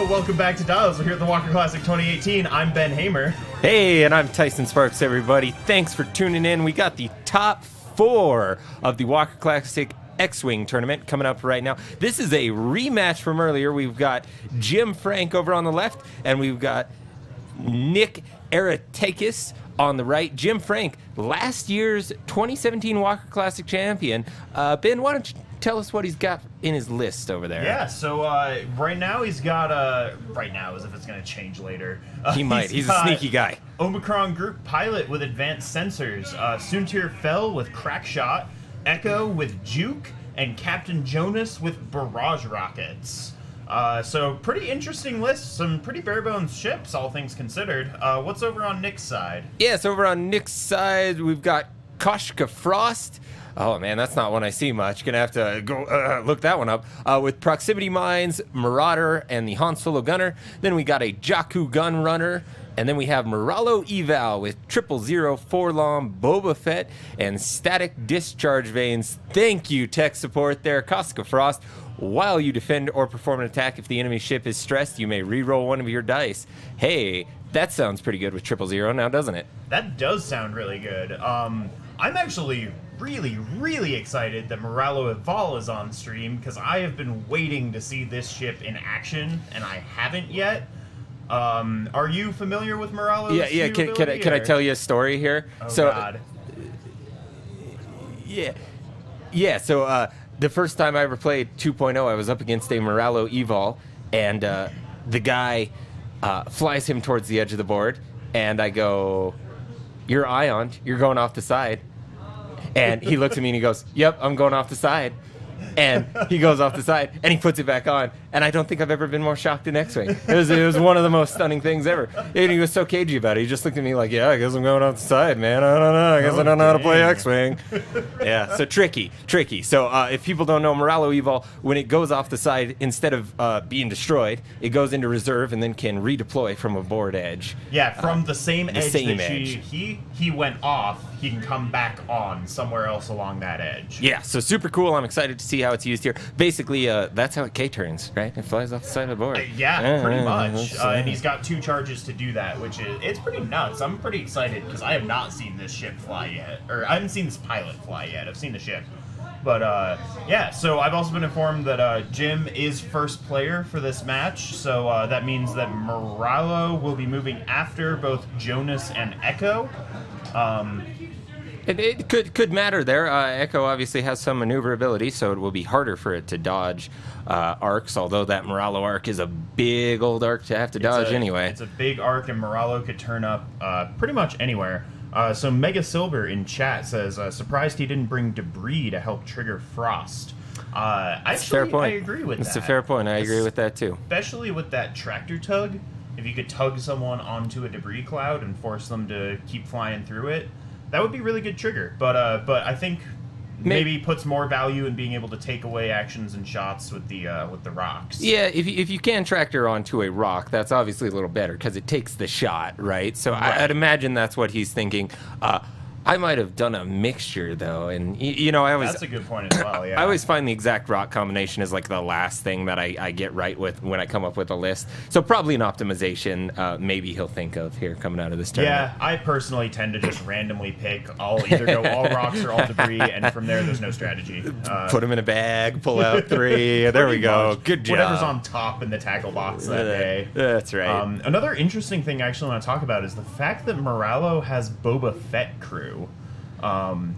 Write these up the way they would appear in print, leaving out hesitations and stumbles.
Hello, welcome back to Dials. We're here at the Walker Classic 2018. I'm Ben Hamer. Hey, and I'm Tyson Sparks, everybody. Thanks for tuning in. We got the top 4 of the Walker Classic XWing tournament coming up right now. This is a rematch from earlier. We've got Jim Frank over on the left, and we've got Nick Aretakis on the right. Jim Frank, last year's 2017 Walker Classic champion. Ben, why don't you tell us what he's got in his list over there? Yeah, so right now he's got, right now as if it's going to change later. He might. He's a sneaky guy. Omicron Group Pilot with advanced sensors, Soontir Fell with crack shot, Echo with juke, and Captain Jonas with barrage rockets. So pretty interesting list, some pretty bare bones ships, all things considered. What's over on Nick's side? Yes, over on Nick's side, we've got Koshka Frost. Oh man, that's not one I see much. Gonna have to go look that one up. With proximity mines, Marauder, and the Han Solo gunner. Then we got a Jakku gun runner. And then we have Moralo Eval with 000 Forlom, Boba Fett, and static discharge vanes. Thank you, tech support there, Koshka Frost. While you defend or perform an attack, if the enemy ship is stressed, you may re-roll one of your dice. Hey, that sounds pretty good with 000 now, doesn't it? That does sound really good. I'm actually really excited that Moralo Eval is on stream, because I have been waiting to see this ship in action, and I haven't yet. Are you familiar with Moralo's? Yeah. Can I tell you a story here? Oh, so, God. Yeah. So the first time I ever played 2.0, I was up against a Moralo Eval, and the guy flies him towards the edge of the board, and I go, "You're Ion. You're going off the side." And he looks at me and he goes, "Yep, I'm going off the side." And he goes off the side, and he puts it back on. And I don't think I've ever been more shocked in X-Wing. It was one of the most stunning things ever. And he was so cagey about it. He just looked at me like, "Yeah, I guess I'm going off the side, man. I don't know. I guess I don't know how to play X-Wing." Yeah, so tricky. So if people don't know, Moralo Eval, when it goes off the side, instead of being destroyed, it goes into reserve and then can redeploy from a board edge. Yeah, from the same edge that he went off, he can come back on somewhere else along that edge. Yeah, so super cool. I'm excited to see how it's used here. Basically, that's how it K-turns, right? It flies off the side of the board. Yeah, pretty much. And he's got 2 charges to do that, which it's pretty nuts. I'm pretty excited because I have not seen this ship fly yet. Or I haven't seen this pilot fly yet. I've seen the ship. But, yeah, so I've also been informed that Jim is first player for this match. So that means that Moralo will be moving after both Jonas and Echo. It could matter there. Echo obviously has some maneuverability, so it will be harder for it to dodge arcs, although that Moralo arc is a big old arc to have to dodge anyway. It's a big arc, and Moralo could turn up pretty much anywhere. So Mega Silver in chat says, surprised he didn't bring debris to help trigger Frost. Actually, I agree with that. It's a fair point. I agree with that, too. Especially with that tractor tug. If you could tug someone onto a debris cloud and force them to keep flying through it, that would be really good trigger, but I think maybe puts more value in being able to take away actions and shots with the rocks. Yeah, if you can tractor onto a rock, that's obviously a little better because it takes the shot, right? So right. I'd imagine that's what he's thinking. I might have done a mixture though, and you know, that's a good point as well. Yeah, I always find the exact rock combination is like the last thing that I get right with when I come up with a list. So probably an optimization. Maybe he'll think of here coming out of this tournament. Yeah, I personally tend to just randomly pick. I'll either go all rocks or all debris, and from there, there's no strategy. Put them in a bag, pull out 3. There we go. Good job. Whatever's on top in the tackle box that day. That's right. Another interesting thing I actually want to talk about is the fact that Moralo has Boba Fett crew.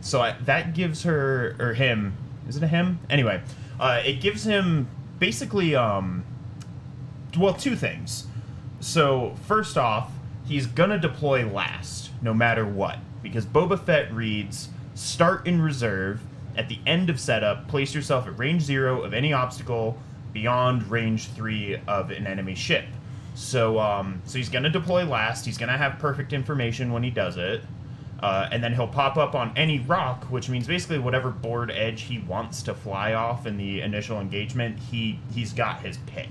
So that gives her, or him, is it a him? Anyway, it gives him basically, well, 2 things. So first off, he's gonna deploy last, no matter what, because Boba Fett reads, start in reserve, at the end of setup, place yourself at range 0 of any obstacle beyond range 3 of an enemy ship. So, so he's gonna deploy last, he's gonna have perfect information when he does it. And then he'll pop up on any rock, which means basically whatever board edge he wants to fly off in the initial engagement, he's got his pick.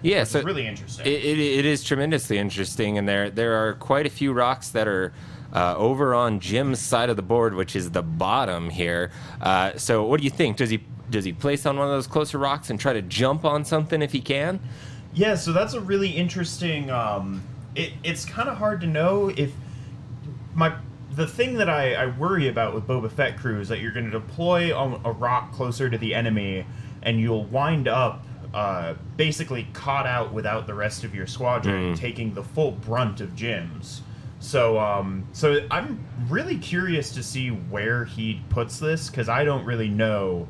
Yeah, so it's really interesting. It is tremendously interesting, and there are quite a few rocks that are over on Jim's side of the board, which is the bottom here. So what do you think? Does he place on one of those closer rocks and try to jump on something if he can? Yeah, so that's a really interesting. It's kind of hard to know if the thing that I worry about with Boba Fett crew is that you're going to deploy on a rock closer to the enemy, and you'll wind up basically caught out without the rest of your squadron, taking the full brunt of Jim's. So, so I'm really curious to see where he puts this, because I don't really know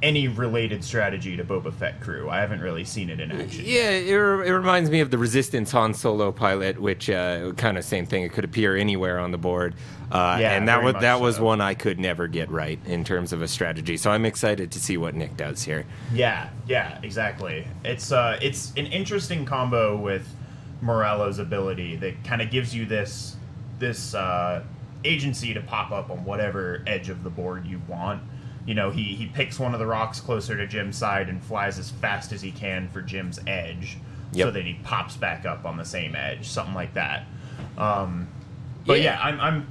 any related strategy to Boba Fett crew. I haven't really seen it in action. Yeah, it reminds me of the Resistance Han Solo pilot, which kind of same thing. It could appear anywhere on the board, and that was one I could never get right in terms of a strategy. So I'm excited to see what Nick does here. Yeah, exactly. It's an interesting combo with Morello's ability that kind of gives you this agency to pop up on whatever edge of the board you want. You know, he picks one of the rocks closer to Jim's side and flies as fast as he can for Jim's edge, so that he pops back up on the same edge, something like that. But yeah,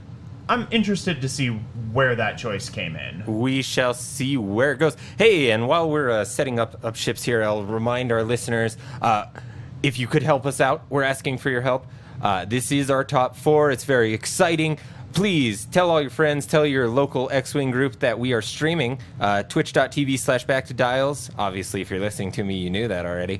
I'm interested to see where that choice came in. We shall see where it goes. Hey, and while we're setting up ships here, I'll remind our listeners, if you could help us out, we're asking for your help. This is our top 4. It's very exciting. Please tell all your friends, tell your local X-Wing group that we are streaming, twitch.tv/backtodials. Obviously, if you're listening to me, you knew that already.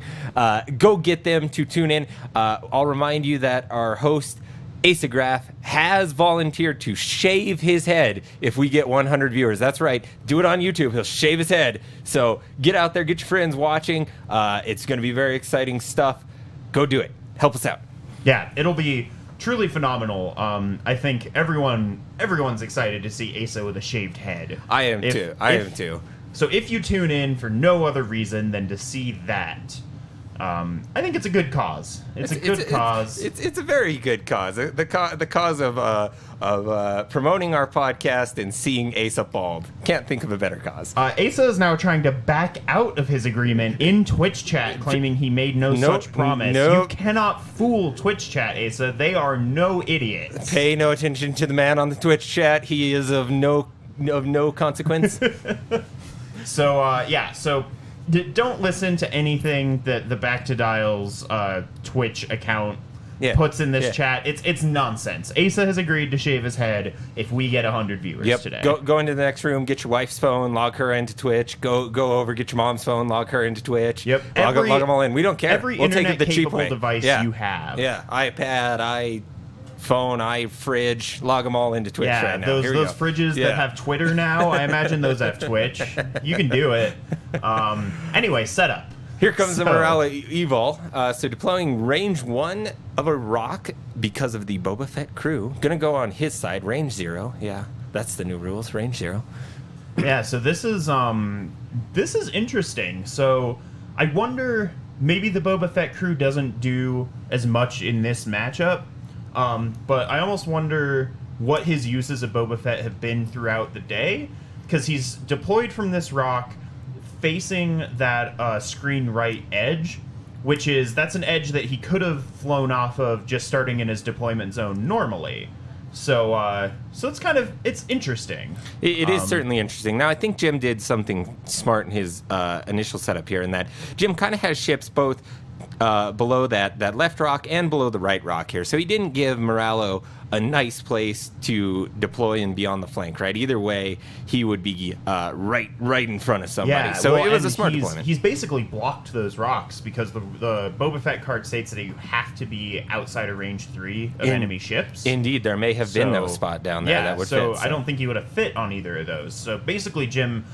Go get them to tune in. I'll remind you that our host, Asagraph, has volunteered to shave his head if we get 100 viewers. That's right. Do it on YouTube. He'll shave his head. So get out there, get your friends watching. It's going to be very exciting stuff. Go do it. Help us out. Yeah, it'll be truly phenomenal. I think everyone's excited to see Asa with a shaved head. I am too. So if you tune in for no other reason than to see that, I think it's a good cause. It's a good cause. It's a very good cause. The cause of promoting our podcast and seeing Asa bald. Can't think of a better cause. Asa is now trying to back out of his agreement in Twitch chat, claiming he made no such promise. You cannot fool Twitch chat, Asa. They are no idiots. Pay no attention to the man on the Twitch chat. He is of no consequence. So don't listen to anything that the Back to Dials Twitch account puts in this chat. It's nonsense. Asa has agreed to shave his head if we get 100 viewers today. Go into the next room, get your wife's phone, log her into Twitch. Go over, get your mom's phone, log her into Twitch. Yep. Log them all in. We don't care. Every we'll take it the cheap internet-capable way. device you have. Yeah, iPad, iPhone, fridge, log them all into Twitch right now. Those fridges that have Twitter now, I imagine those have Twitch. You can do it. Anyway, setup. Here comes the Morale Evol. So deploying range 1 of a rock because of the Boba Fett crew. Gonna go on his side, range 0. Yeah, that's the new rules, range 0. Yeah, so this is interesting. So I wonder, maybe the Boba Fett crew doesn't do as much in this matchup. But I almost wonder what his uses of Boba Fett have been throughout the day, because he's deployed from this rock facing that screen right edge, that's an edge that he could have flown off of just starting in his deployment zone normally. So it's interesing. It is certainly interesting. Now, I think Jim did something smart in his initial setup here, in that Jim kind of has ships both below that left rock and below the right rock here. So he didn't give Morello a nice place to deploy and be on the flank, right? Either way, he would be right in front of somebody. So it was a smart deployment. He's basically blocked those rocks because the Boba Fett card states that you have to be outside of range 3 of enemy ships. Indeed, there may have been no spot down there that would fit. I don't think he would have fit on either of those. So basically, Jim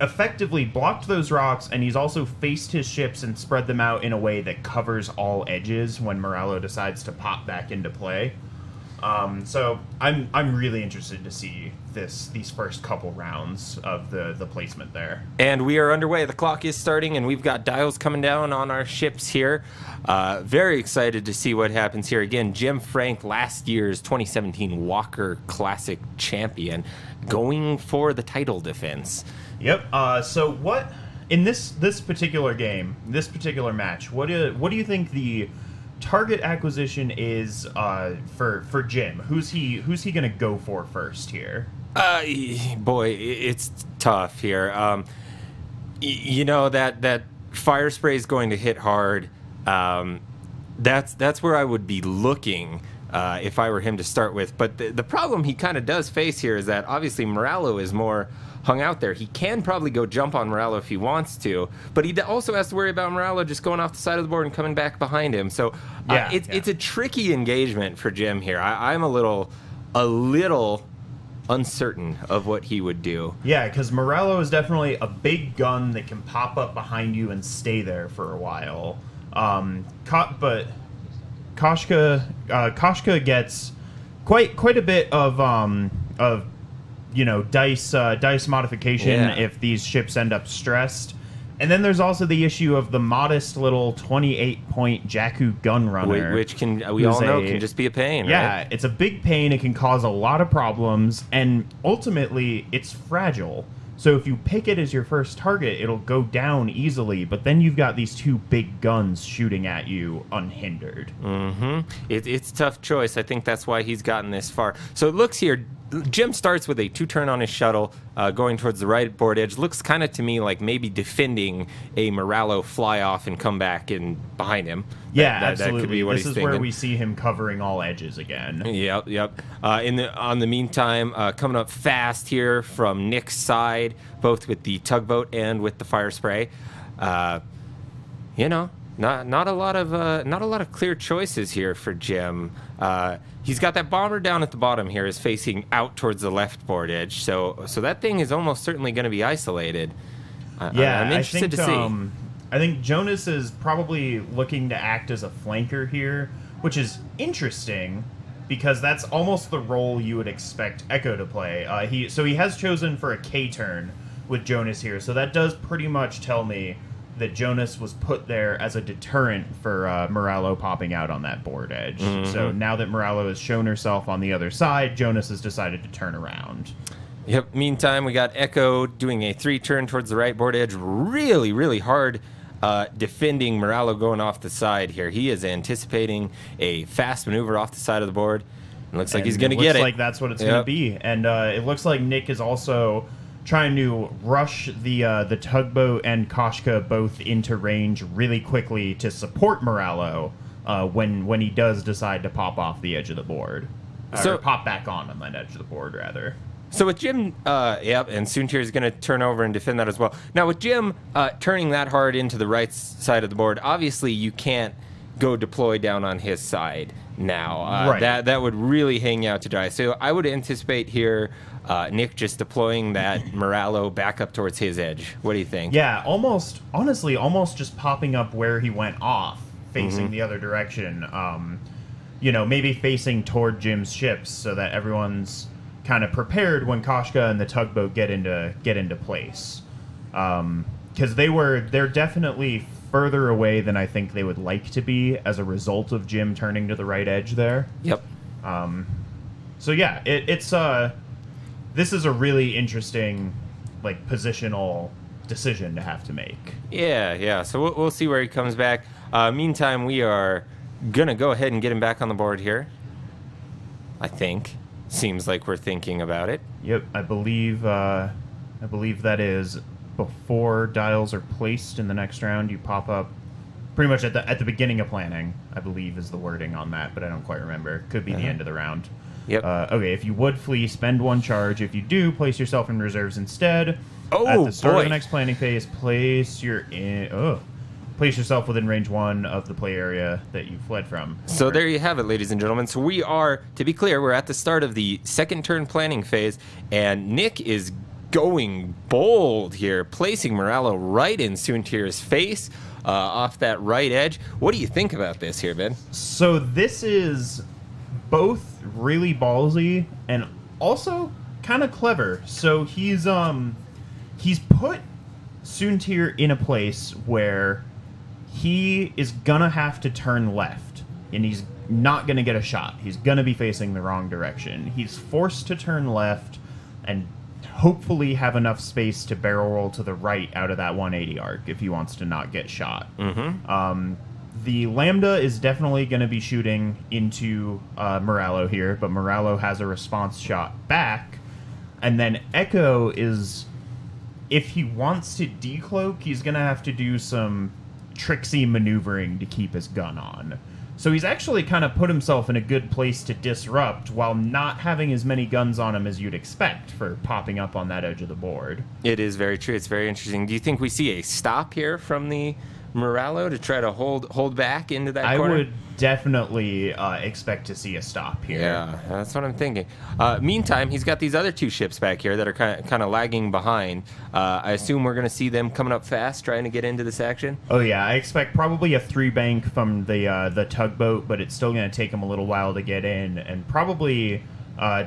effectively blocked those rocks, and he's also faced his ships and spread them out in a way that covers all edges when Morello decides to pop back into play. So I'm really interested to see these first couple rounds of the placement there. And we are underway. The clock is starting, and we've got dials coming down on our ships here. Very excited to see what happens here. Again, Jim Frank, last year's 2017 Walker Classic champion, going for the title defense. Yep. So what in this particular game, this particular match, what do you think the target acquisition is for Jim? Who's he gonna go for first here? Boy, it's tough here. You know that fire spray is going to hit hard. That's where I would be looking if I were him to start with. But the problem he kind of does face here is that obviously Moralo is more hung out there. He can probably go jump on Moralo if he wants to, but he also has to worry about Moralo just going off the side of the board and coming back behind him. So it's a tricky engagement for Jim here. I'm a little uncertain of what he would do. Yeah, because Moralo is definitely a big gun that can pop up behind you and stay there for a while. But Koshka gets quite a bit of dice modification if these ships end up stressed. And then there's also the issue of the modest little 28-point Jakku gun runner, which we all know can just be a pain. Yeah, right? It's a big pain. It can cause a lot of problems, and ultimately it's fragile. So if you pick it as your first target, it'll go down easily, but then you've got these two big guns shooting at you unhindered. It's a tough choice. I think that's why he's gotten this far. So it looks here, Jim starts with a 2-turn on his shuttle, going towards the right board edge. Looks kind of to me like maybe defending a Moralo fly off and come back and behind him. Absolutely. That could be what this he's is thinking. where we see him covering all edges again. Yep. On the meantime, coming up fast here from Nick's side, both with the tugboat and with the fire spray. Not a lot of clear choices here for Jim. He's got that bomber down at the bottom here, is facing out towards the left board edge. So that thing is almost certainly going to be isolated. I'm interested to see. I think Jonas is probably looking to act as a flanker here, which is interesting because that's almost the role you would expect Echo to play. He has chosen for a K turn with Jonas here, so that does pretty much tell me that Jonas was put there as a deterrent for Moralo popping out on that board edge. So now that Moralo has shown herself on the other side, Jonas has decided to turn around. Yep. Meantime, we got Echo doing a 3-turn towards the right board edge. Really, really hard defending Moralo going off the side here. He is anticipating a fast maneuver off the side of the board. It looks like he's going to get it. Looks like that's what it's going to be. And it looks like Nick is also trying to rush the tugboat and Koshka both into range really quickly to support Moralo when he does decide to pop off the edge of the board. Or pop back on that edge of the board, rather. So with Jim, and Soontir is going to turn over and defend that as well. Now with Jim turning that hard into the right side of the board, obviously you can't go deploy down on his side now. Right. That would really hang you out to dry. So I would anticipate here Nick just deploying that Moralo back up towards his edge. What do you think? Yeah, almost just popping up where he went off, facing the other direction. Maybe facing toward Jim's ships so that everyone's kind of prepared when Koshka and the tugboat get into place, because they're definitely further away than I think they would like to be as a result of Jim turning to the right edge there. Yep. So yeah, this is a really interesting positional decision to have to make. Yeah. So we'll see where he comes back. Meantime, we are gonna go ahead and get him back on the board here. I think. Seems like we're thinking about it. Yep, I believe that is before dials are placed in the next round. You pop up pretty much at the beginning of planning, I believe is the wording on that, but I don't quite remember. Could be the end of the round. Yep. Okay, if you would flee, spend 1 charge. If you do, place yourself in reserves instead. Oh, at the start boy. of the next planning phase, place yourself within range 1 of the play area that you fled from. So there you have it, ladies and gentlemen. So we are, to be clear, we're at the start of the second turn planning phase, and Nick is going bold here, placing Moralo right in Soontir's face off that right edge. What do you think about this here, Ben? So this is both really ballsy and also kind of clever. So he's put Soontir in a place where he is gonna have to turn left, and he's not gonna get a shot. He's gonna be facing the wrong direction. He's forced to turn left and hopefully have enough space to barrel roll to the right out of that 180 arc if he wants to not get shot. The Lambda is definitely going to be shooting into Moralo here, but Moralo has a response shot back. And then Echo is, if he wants to decloak, he's going to have to do some tricksy maneuvering to keep his gun on. So he's actually kind of put himself in a good place to disrupt while not having as many guns on him as you'd expect for popping up on that edge of the board. It is very true. It's very interesting. Do you think we see a stop here from the Moralo to try to hold back into that corner? I would definitely expect to see a stop here. Yeah, that's what I'm thinking. Meantime, he's got these other 2 ships back here that are kind of lagging behind. I assume we're going to see them coming up fast, trying to get into this action. Oh yeah, I expect probably a 3-bank from the tugboat, but it's still going to take him a little while to get in, and probably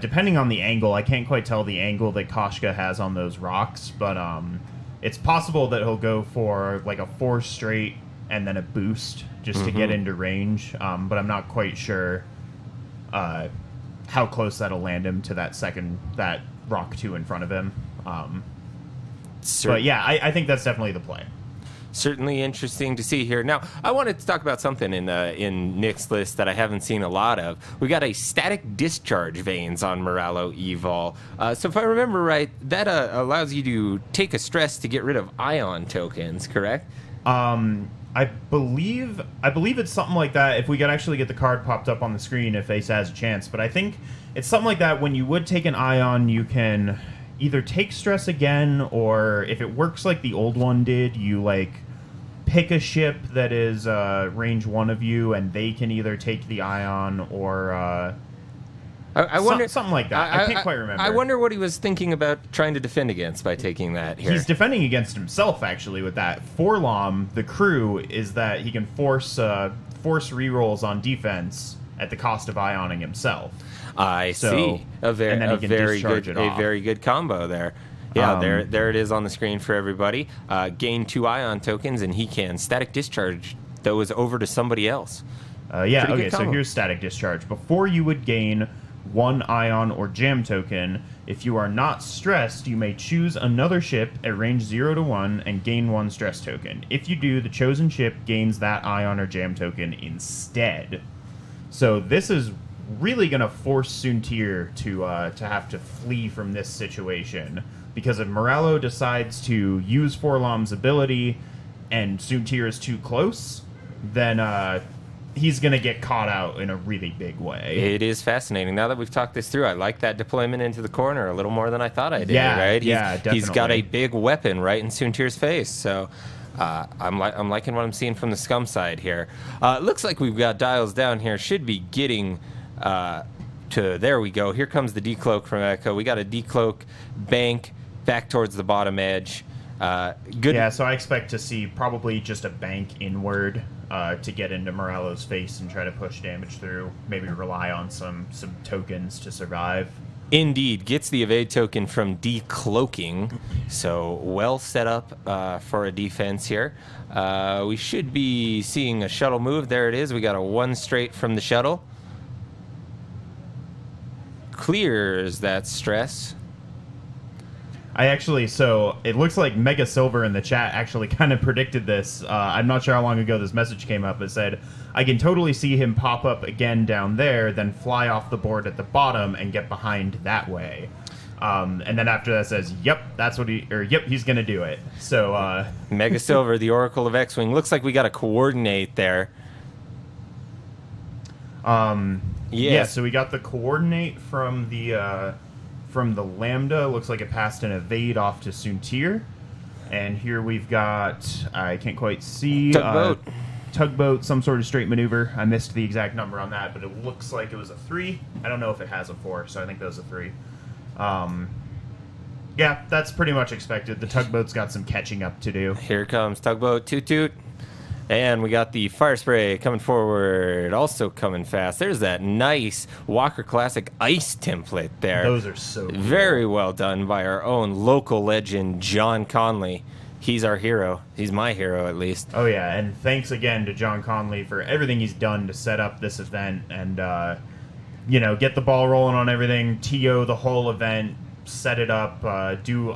depending on the angle, I can't quite tell the angle that Koshka has on those rocks, but it's possible that he'll go for like a 4 straight and then a boost just to get into range, but I'm not quite sure how close that'll land him to that rock 2 in front of him. But yeah, I think that's definitely the play. Certainly interesting to see here. Now, I wanted to talk about something in Nick's list that I haven't seen a lot of. We got a static discharge vanes on Moralo Evol. So if I remember right, that allows you to take a stress to get rid of ion tokens, correct? I believe it's something like that. If we could actually get the card popped up on the screen, if Ace has a chance. But I think it's something like that. When you would take an ion, you can either take stress again, or if it works like the old one did, you like pick a ship that is range 1 of you, and they can either take the ion or I wonder something like that. I can't quite remember. I wonder what he was thinking about trying to defend against by taking that here. He's defending against himself actually with that. Forlom, the crew, is that he can force rerolls on defense at the cost of ioning himself. I see. A very good combo there. Yeah, there it is on the screen for everybody. Gain 2 ion tokens, and he can static discharge those over to somebody else. Yeah, okay, so here's static discharge. Before you would gain 1 ion or jam token, if you are not stressed, you may choose another ship at range 0 to 1 and gain 1 stress token. If you do, the chosen ship gains that ion or jam token instead. So this is really going to force Soontir to have to flee from this situation, because if Moralo decides to use Forlom's ability and Soontir is too close, then he's going to get caught out in a really big way. It is fascinating. Now that we've talked this through, I like that deployment into the corner a little more than I thought I did. Yeah, right? Definitely. He's got a big weapon right in Soontir's face, so I'm liking what I'm seeing from the Scum side here. Looks like we've got dials down here. Should be getting to, there we go. Here comes the decloak from Echo. We got a decloak bank back towards the bottom edge. Good. Yeah, so I expect to see probably just a bank inward to get into Moralo's face and try to push damage through. Maybe rely on some tokens to survive. Indeed, gets the evade token from decloaking, so well set up for a defense here. We should be seeing a shuttle move. There it is. We got a 1 straight from the shuttle. Clears that stress. So it looks like Mega Silver in the chat actually kind of predicted this. I'm not sure how long ago this message came up. It said, I can totally see him pop up again down there, then fly off the board at the bottom and get behind that way. And then after that says, yep, he's going to do it. So Mega Silver, the Oracle of X-Wing. Looks like we got a coordinate there. Yeah, so we got the coordinate from the Lambda. Looks like it passed an evade off to Soontir. And here we've got, I can't quite see, tugboat, some sort of straight maneuver. I missed the exact number on that, but it looks like it was a 3. I don't know if it has a 4, so I think that was a 3. Yeah, that's pretty much expected. The tugboat's got some catching up to do. Here comes tugboat, toot toot. And we got the fire spray coming forward, also coming fast. There's that nice Walker Classic ice template there. Those are so cool. Very well done by our own local legend, John Conley. He's our hero. He's my hero, at least. Oh, yeah, and thanks again to John Conley for everything he's done to set up this event and, get the ball rolling on everything, TO the whole event, set it up, do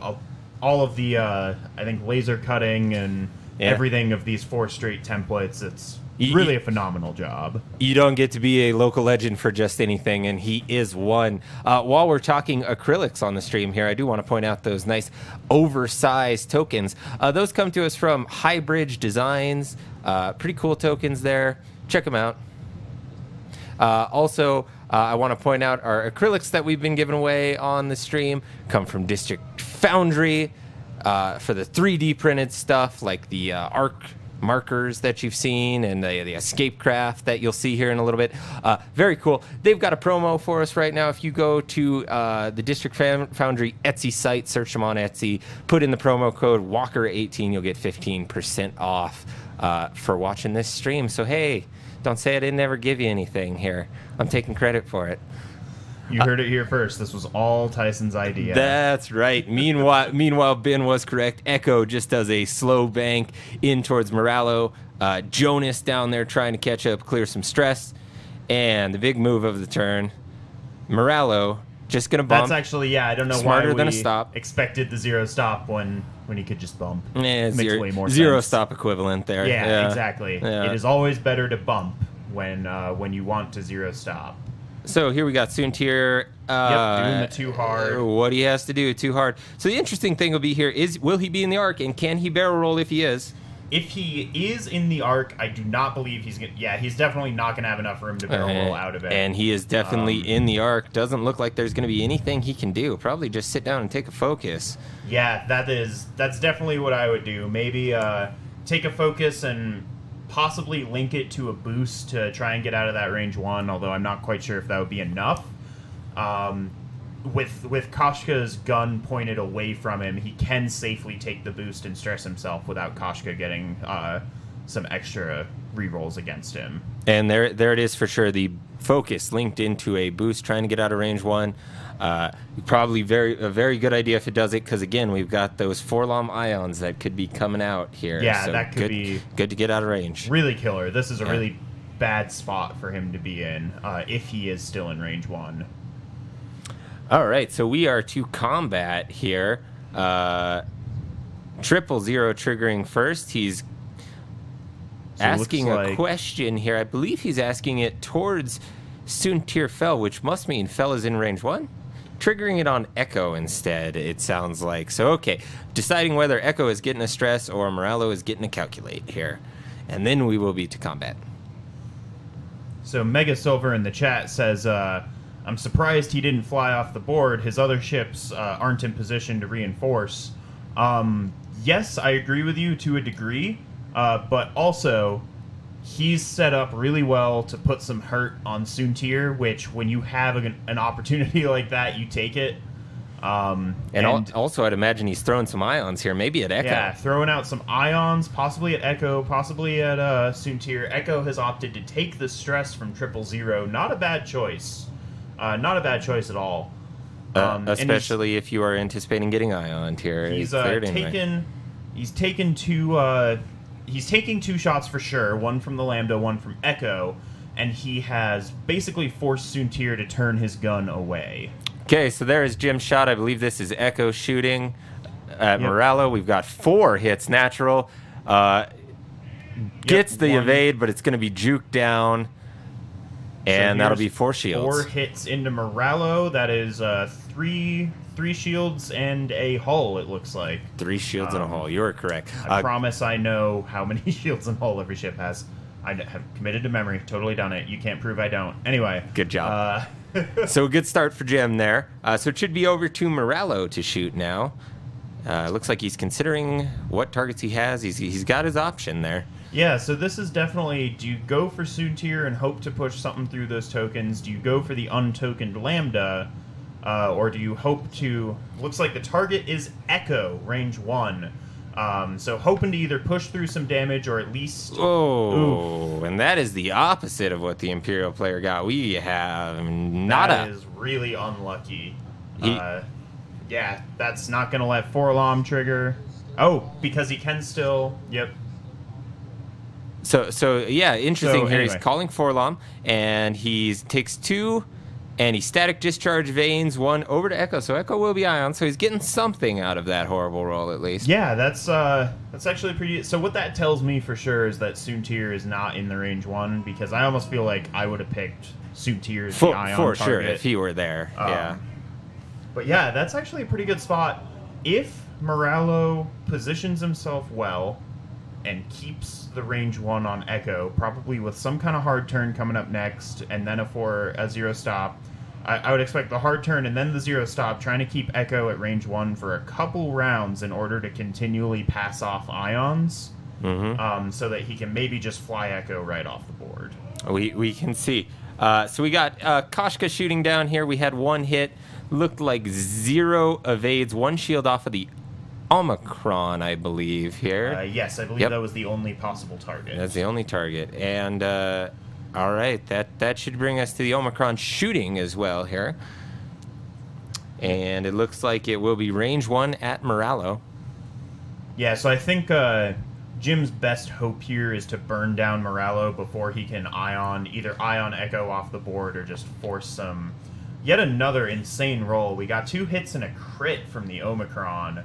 all of the, I think, laser cutting and everything of these 4 straight templates. It's really a phenomenal job. You don't get to be a local legend for just anything, and he is one. While we're talking acrylics on the stream here, I do want to point out those nice oversized tokens. Those come to us from Highbridge Designs. Pretty cool tokens there. Check them out. Also, I want to point out our acrylics that we've been giving away on the stream come from District Foundry for the 3D printed stuff like the arc markers that you've seen and the escape craft that you'll see here in a little bit. Very cool. They've got a promo for us right now. If you go to the District Foundry Etsy site, search them on Etsy, put in the promo code Walker18, you'll get 15% off for watching this stream. So hey, don't say I didn't ever give you anything here. I'm taking credit for it. You heard it here first. This was all Tyson's idea. That's right. Meanwhile, Ben was correct. Echo just does a slow bank in towards Moralo. Jonas down there trying to catch up, clear some stress. And the big move of the turn, Moralo just going to bump. That's actually, yeah, I don't know Smarter why than we a stop. expected the zero stop when he could just bump. Yeah, Makes way more zero sense. stop equivalent there. Yeah, exactly. Yeah. It is always better to bump when you want to zero stop. So here we got Soontir. Doing the too hard. What he has to do, too hard. So the interesting thing will be here is, will he be in the arc, and can he barrel roll if he is? If he is in the arc, I do not believe he's going to... Yeah, he's definitely not going to have enough room to barrel roll out of it. And he is definitely in the arc. Doesn't look like there's going to be anything he can do. Probably just sit down and take a focus. Yeah, that's definitely what I would do. Maybe take a focus and possibly link it to a boost to try and get out of that range 1, although I'm not quite sure if that would be enough. With Koshka's gun pointed away from him, he can safely take the boost and stress himself without Koshka getting some extra rerolls against him. And there it is for sure. The focus linked into a boost, trying to get out of range 1. Probably a very good idea if it does it, because again, we've got those Forlom ions that could be coming out here. Yeah, so that could be good to get out of range. Really killer. This is a really bad spot for him to be in if he is still in range 1. All right, so we are to combat here. 000 triggering first. He's asking a question here. I believe he's asking it towards Soontir Fel, which must mean Fel is in range 1. Triggering it on Echo instead, it sounds like. So, okay, deciding whether Echo is getting a stress or Moralo is getting a calculate here. And then we will be to combat. So Mega Silver in the chat says, I'm surprised he didn't fly off the board. His other ships aren't in position to reinforce. Yes, I agree with you to a degree, but also he's set up really well to put some hurt on Soontir, which when you have an opportunity like that, you take it. And also, I'd imagine he's throwing some ions here, maybe at Echo. Yeah, throwing out some ions, possibly at Echo, possibly at Soontir. Echo has opted to take the stress from 000. Not a bad choice. Not a bad choice at all. Especially if you are anticipating getting ioned here. He's taking two shots for sure, one from the Lambda, one from Echo, and he has basically forced Soontir to turn his gun away. Okay, so there is Jim's shot. I believe this is Echo shooting at Moralo. We've got 4 hits natural. Gets the evade, but it's going to be juked down. And so that'll be 4 shields. 4 hits into Moralo. That is 3 shields and a hull, it looks like. 3 shields and a hull. You are correct. I promise I know how many shields and hull every ship has. I have committed to memory. Totally done it. You can't prove I don't. Anyway. Good job. So a good start for Jim there. So it should be over to Moralo to shoot now. Looks like he's considering what targets he has. He's got his option there. Yeah, so this is definitely, do you go for Soontir and hope to push something through those tokens? Do you go for the untokened Lambda? Or do you hope to... Looks like the target is Echo, range 1. So hoping to either push through some damage or at least... Oh, and that is the opposite of what the Imperial player got. We have nada. That is really unlucky. Yeah, that's not going to let Forlom trigger. Oh, because he can still... Yep. So yeah, interesting here. Anyway. He's calling Forlom, and he takes 2... And he static discharge veins 1 over to Echo, so Echo will be ion, so he's getting something out of that horrible roll at least. Yeah, that's actually pretty... So what that tells me for sure is that Soontir is not in the range 1, because I almost feel like I would have picked Soontir as the ion for target. sure, if he were there, yeah. But yeah, that's actually a pretty good spot. If Moralo positions himself well and keeps the range 1 on Echo, probably with some kind of hard turn coming up next, and then a 0 stop. I would expect the hard turn and then the 0 stop, trying to keep Echo at range 1 for a couple rounds in order to continually pass off ions, so that he can maybe just fly Echo right off the board. We can see. So we got Koshka shooting down here. We had 1 hit. Looked like 0 evades, 1 shield off of the Omicron, I believe, here. Yes, I believe that was the only possible target. That's the only target. And, all right, that should bring us to the Omicron shooting as well here. And it looks like it will be range 1 at Moralo. Yeah, so I think Jim's best hope here is to burn down Moralo before he can either ion Echo off the board or just force some... Yet another insane roll. We got 2 hits and a crit from the Omicron.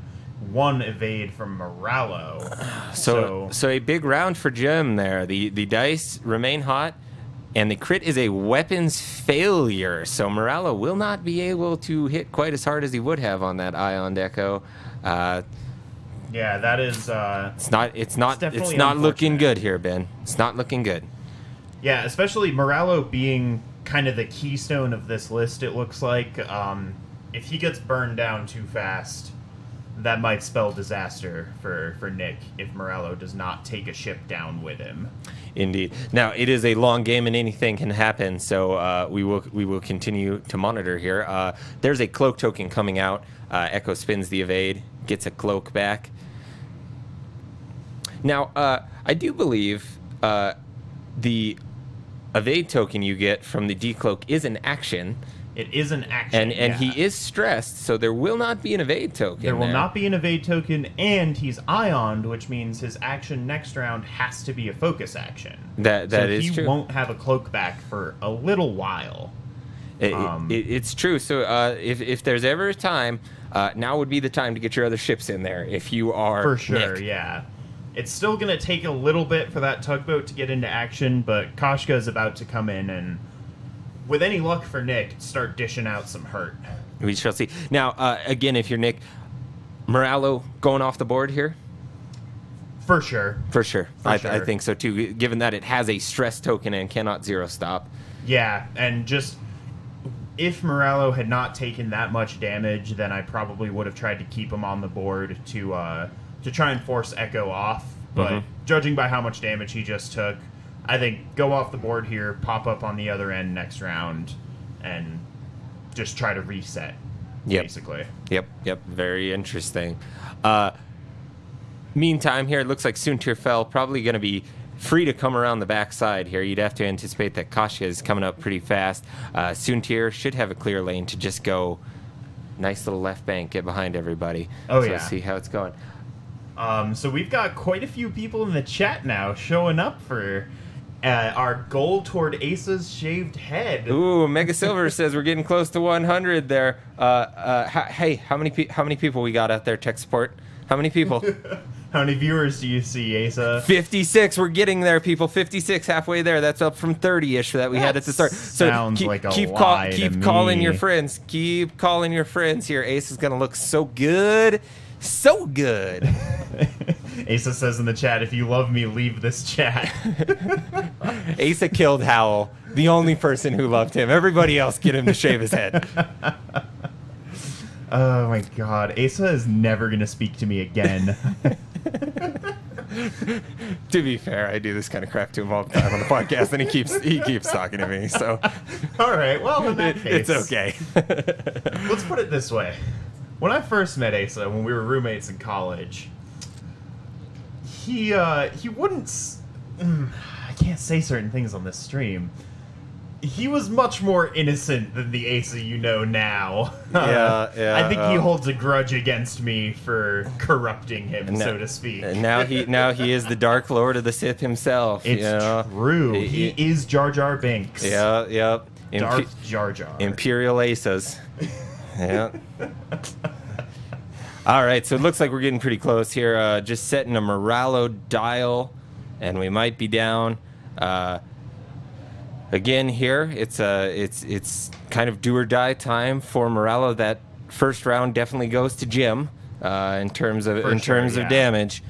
1 evade from Moralo. So a big round for Jim there. The dice remain hot, and the crit is a weapons failure. So Moralo will not be able to hit quite as hard as he would have on that Ion Echo. Yeah, that is. It's not looking good here, Ben. It's not looking good. Yeah, especially Moralo being kind of the keystone of this list. It looks like if he gets burned down too fast, that might spell disaster for Nick if Moralo does not take a ship down with him. Indeed. Now it is a long game and anything can happen, so we will continue to monitor here. There's a cloak token coming out. Echo spins the evade, gets a cloak back. Now I do believe the evade token you get from the decloak is an action. It is an action, and he is stressed, so there will not be an evade token. There will not be an evade token, and he's ioned, which means his action next round has to be a focus action. That is true. He won't have a cloak back for a little while. It's true. So if there's ever a time, now would be the time to get your other ships in there. If you are for sure, Nick. Yeah. It's still going to take a little bit for that tugboat to get into action, but Koshka is about to come in and, with any luck for Nick, start dishing out some hurt. We shall see. Now, again, if you're Nick, Moralo going off the board here? For sure. For sure. I think so, too, given that it has a stress token and cannot 0 stop. Yeah, and just... If Moralo had not taken that much damage, then I probably would have tried to keep him on the board to try and force Echo off. But judging by how much damage he just took, I think go off the board here, pop up on the other end next round, and just try to reset, basically. Yep. Very interesting. Meantime, here, it looks like Soontir fell. Probably going to be free to come around the backside here. You'd have to anticipate that Koshka is coming up pretty fast. Soontir should have a clear lane to just go nice little left bank, get behind everybody. Let's see how it's going. So we've got quite a few people in the chat now showing up for our goal toward Asa's shaved head. Ooh, Mega Silver says we're getting close to 100 there. Hey, how many people we got out there, tech support? How many people? How many viewers do you see, Asa? 56. We're getting there, people. 56, halfway there. That's up from 30-ish that we had at the start. So sounds like a lie to keep me. calling your friends. Keep calling your friends here. Ace is going to look so good. So good. Asa says in the chat, if you love me, leave this chat. Asa killed Howl, the only person who loved him. Everybody else get him to shave his head. Oh my god. Asa is never going to speak to me again. To be fair, I do this kind of crap to him all the time on the podcast, and he keeps talking to me, so... Alright, well, in that case... It's okay. Let's put it this way. When I first met Asa, when we were roommates in college, he wouldn't... I can't say certain things on this stream. He was much more innocent than the Asa you know now. Yeah. I think he holds a grudge against me for corrupting him, so to speak. Now he is the Dark Lord of the Sith himself. It's true. He is Jar Jar Binks. Yeah, yep. Darth Jar Jar. Imperial Asas. Yeah. All right, so it looks like we're getting pretty close here. Just setting a Moralo dial, and we might be down. Again, here it's kind of do or die time for Moralo. That first round definitely goes to Jim. in terms of Yeah. damage.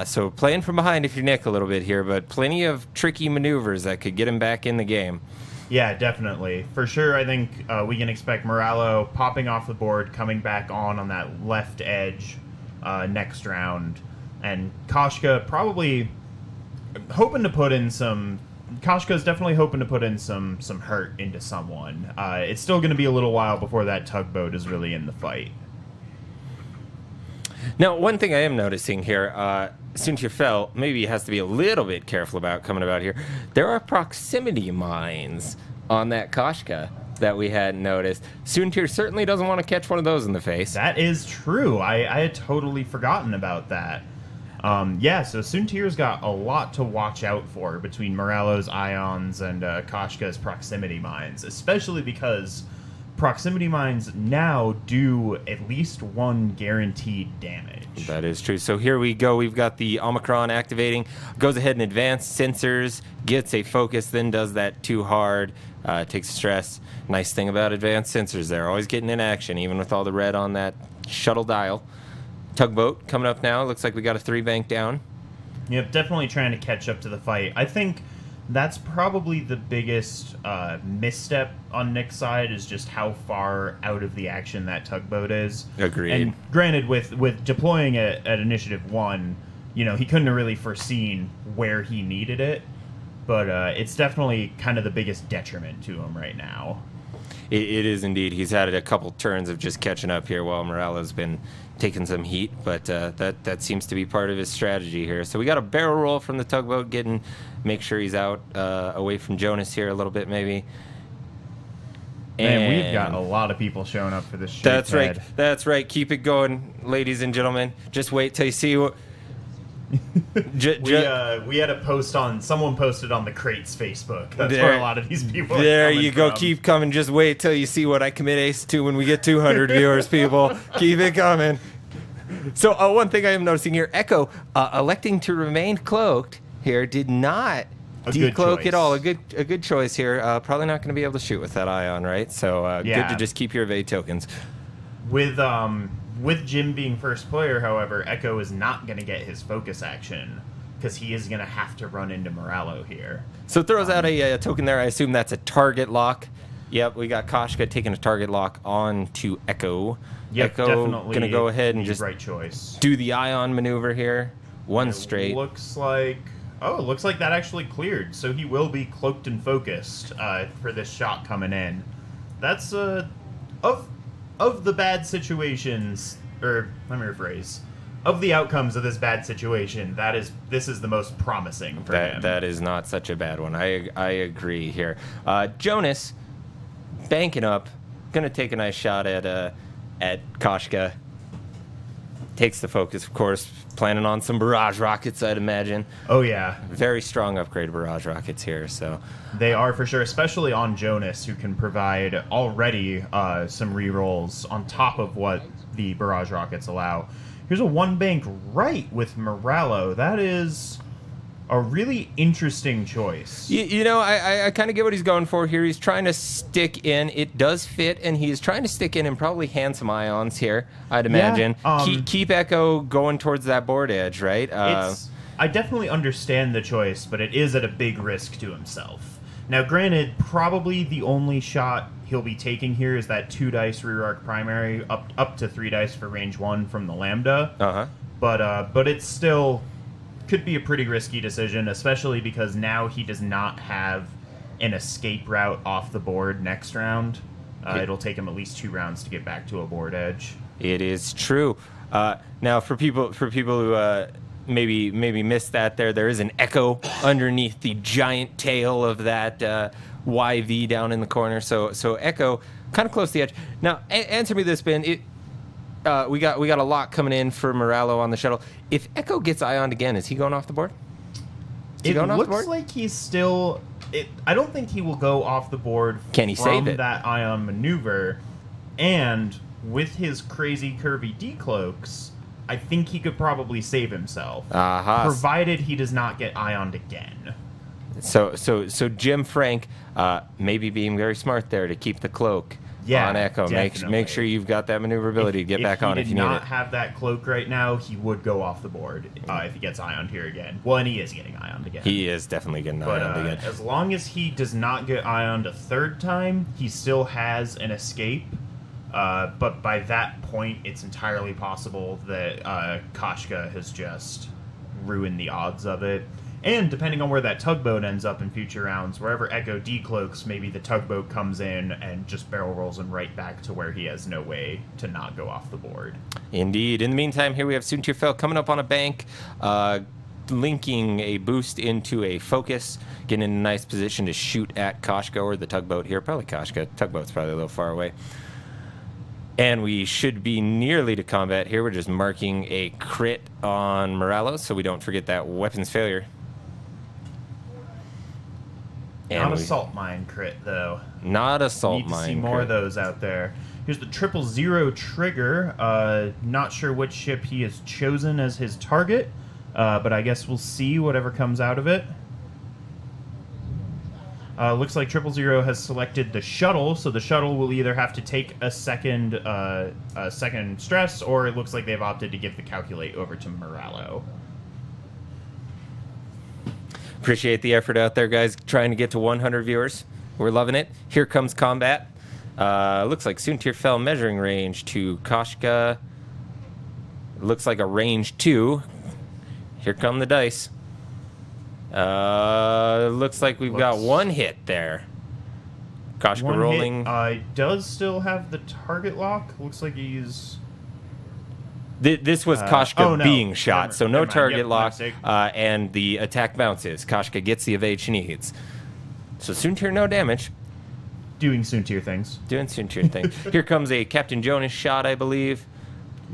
So playing from behind if you're Nick a little bit here, but plenty of tricky maneuvers that could get him back in the game. Yeah, definitely. For sure, I think we can expect Moralo popping off the board, coming back on that left edge next round. And Koshka probably hoping to put in some... Koshka's definitely hoping to put in some hurt into someone. It's still going to be a little while before that tugboat is really in the fight. Now, one thing I am noticing here, Suntir Fel maybe has to be a little bit careful about coming about here. There are proximity mines on that Koshka that we hadn't noticed. Suntir certainly doesn't want to catch one of those in the face. That is true. I had totally forgotten about that. Yeah, so Suntir's got a lot to watch out for between Moralo's ions and Koshka's proximity mines, especially because proximity mines now do at least one guaranteed damage. That is true. So here we go. We've got the Omicron activating. Goes ahead and advanced sensors, gets a focus, then does that too hard, takes stress. Nice thing about advanced sensors, they're always getting in action, even with all the red on that shuttle dial. Tugboat coming up now. Looks like we got a 3-bank down. Yep, definitely trying to catch up to the fight. I think that's probably the biggest misstep on Nick's side, is just how far out of the action that tugboat is. Agreed. And granted, with deploying it at Initiative 1, you know, he couldn't have really foreseen where he needed it, but it's definitely kind of the biggest detriment to him right now. It is indeed. He's had a couple turns of just catching up here while Moralo's been taking some heat, but that seems to be part of his strategy here. So we got a barrel roll from the tugboat, make sure he's out away from Jonas here a little bit maybe. Man, we've got a lot of people showing up for this shoot. That's right. That's right. Keep it going, ladies and gentlemen. Just wait till you see what... we had a post on, someone posted on the Crates Facebook. That's where a lot of these people there are you go. from. Keep coming. Just wait till you see what I commit ace to when we get 200 viewers, people. Keep it coming. So one thing I am noticing here, Echo electing to remain cloaked here did not decloak at all. A good choice here. Probably not going to be able to shoot with that ion, right? So good to just keep your evade tokens. With Jim being first player, however, Echo is not going to get his focus action because he is going to have to run into Moralo here. So throws out a token there. I assume that's a target lock. Yep, we got Koshka taking a target lock on to Echo. Yep, Echo definitely going to go ahead and just right choice. Do the ion maneuver here. One straight. Looks like... Oh, it looks like that actually cleared. So he will be cloaked and focused for this shot coming in. That's of the bad situations, or let me rephrase, of the outcomes of this bad situation, this is the most promising for him. That is not such a bad one. I agree here. Jonas banking up, gonna take a nice shot at Koshka. Takes the focus, of course, planning on some barrage rockets, I'd imagine. Oh yeah, very strong upgrade barrage rockets here. So they are for sure, especially on Jonas, who can provide already some rerolls on top of what the barrage rockets allow. Here's a 1-bank right with Moralo. That is a really interesting choice. You know, I kind of get what he's going for here. He's trying to stick in. It does fit, and he's trying to stick in and probably hand some ions here, I'd imagine. Yeah, keep Echo going towards that board edge, right? I definitely understand the choice, but it is at a big risk to himself. Now, granted, probably the only shot he'll be taking here is that 2-dice rear arc primary, up to 3 dice for range 1 from the Lambda. But it's still... could be a pretty risky decision, especially because now he does not have an escape route off the board next round. It'll take him at least 2 rounds to get back to a board edge. It is true. Now, for people who maybe missed that, there is an Echo underneath the giant tail of that YV down in the corner. So Echo kind of close to the edge. Now, answer me this, Ben. We got a lot coming in for Moralo on the shuttle. If Echo gets ioned again, is he going off the board? It looks like he's still... I don't think he will go off the board. Can he save it? That ion maneuver. And with his crazy curvy decloaks, I think he could probably save himself. Provided he does not get ioned again. So Jim Frank maybe being very smart there to keep the cloak. Yeah, on Echo. definitely. Make sure you've got that maneuverability to get back on if you need it. If he did not have that cloak right now, he would go off the board if he gets ioned here again. Well, and he is getting ioned again. He is definitely getting ioned again. As long as he does not get ioned a third time, he still has an escape. But by that point, it's entirely possible that Koshka has just ruined the odds of it. And depending on where that tugboat ends up in future rounds, wherever Echo decloaks, maybe the tugboat comes in and just barrel rolls him right back to where he has no way to not go off the board. Indeed. In the meantime, here we have Soontir coming up on a bank, linking a boost into a focus, getting in a nice position to shoot at Koshka or the tugboat here. Probably Koshka. Tugboat's probably a little far away. And we should be nearly to combat here. We're just marking a crit on Morales so we don't forget that weapons failure. And not a salt mine crit, though. Not a salt Need to mine see more of those out there. Here's the 000 trigger. Not sure which ship he has chosen as his target, but I guess we'll see whatever comes out of it. Looks like 000 has selected the shuttle, so the shuttle will either have to take a second stress, or it looks like they've opted to give the calculate over to Moralo. Appreciate the effort out there, guys, trying to get to 100 viewers. We're loving it. Here comes combat. Looks like Soontir measuring range to Koshka. Looks like a range 2. Here come the dice. Looks like we've got one hit there. Koshka rolling. Does still have the target lock. Looks like he's... This was Koshka being shot, so no target Yep, lock, and the attack bounces. Koshka gets the evade she needs. So Soontir, no damage. Doing Soontir things. Doing Soontir things. Here comes a Captain Jonas shot, I believe.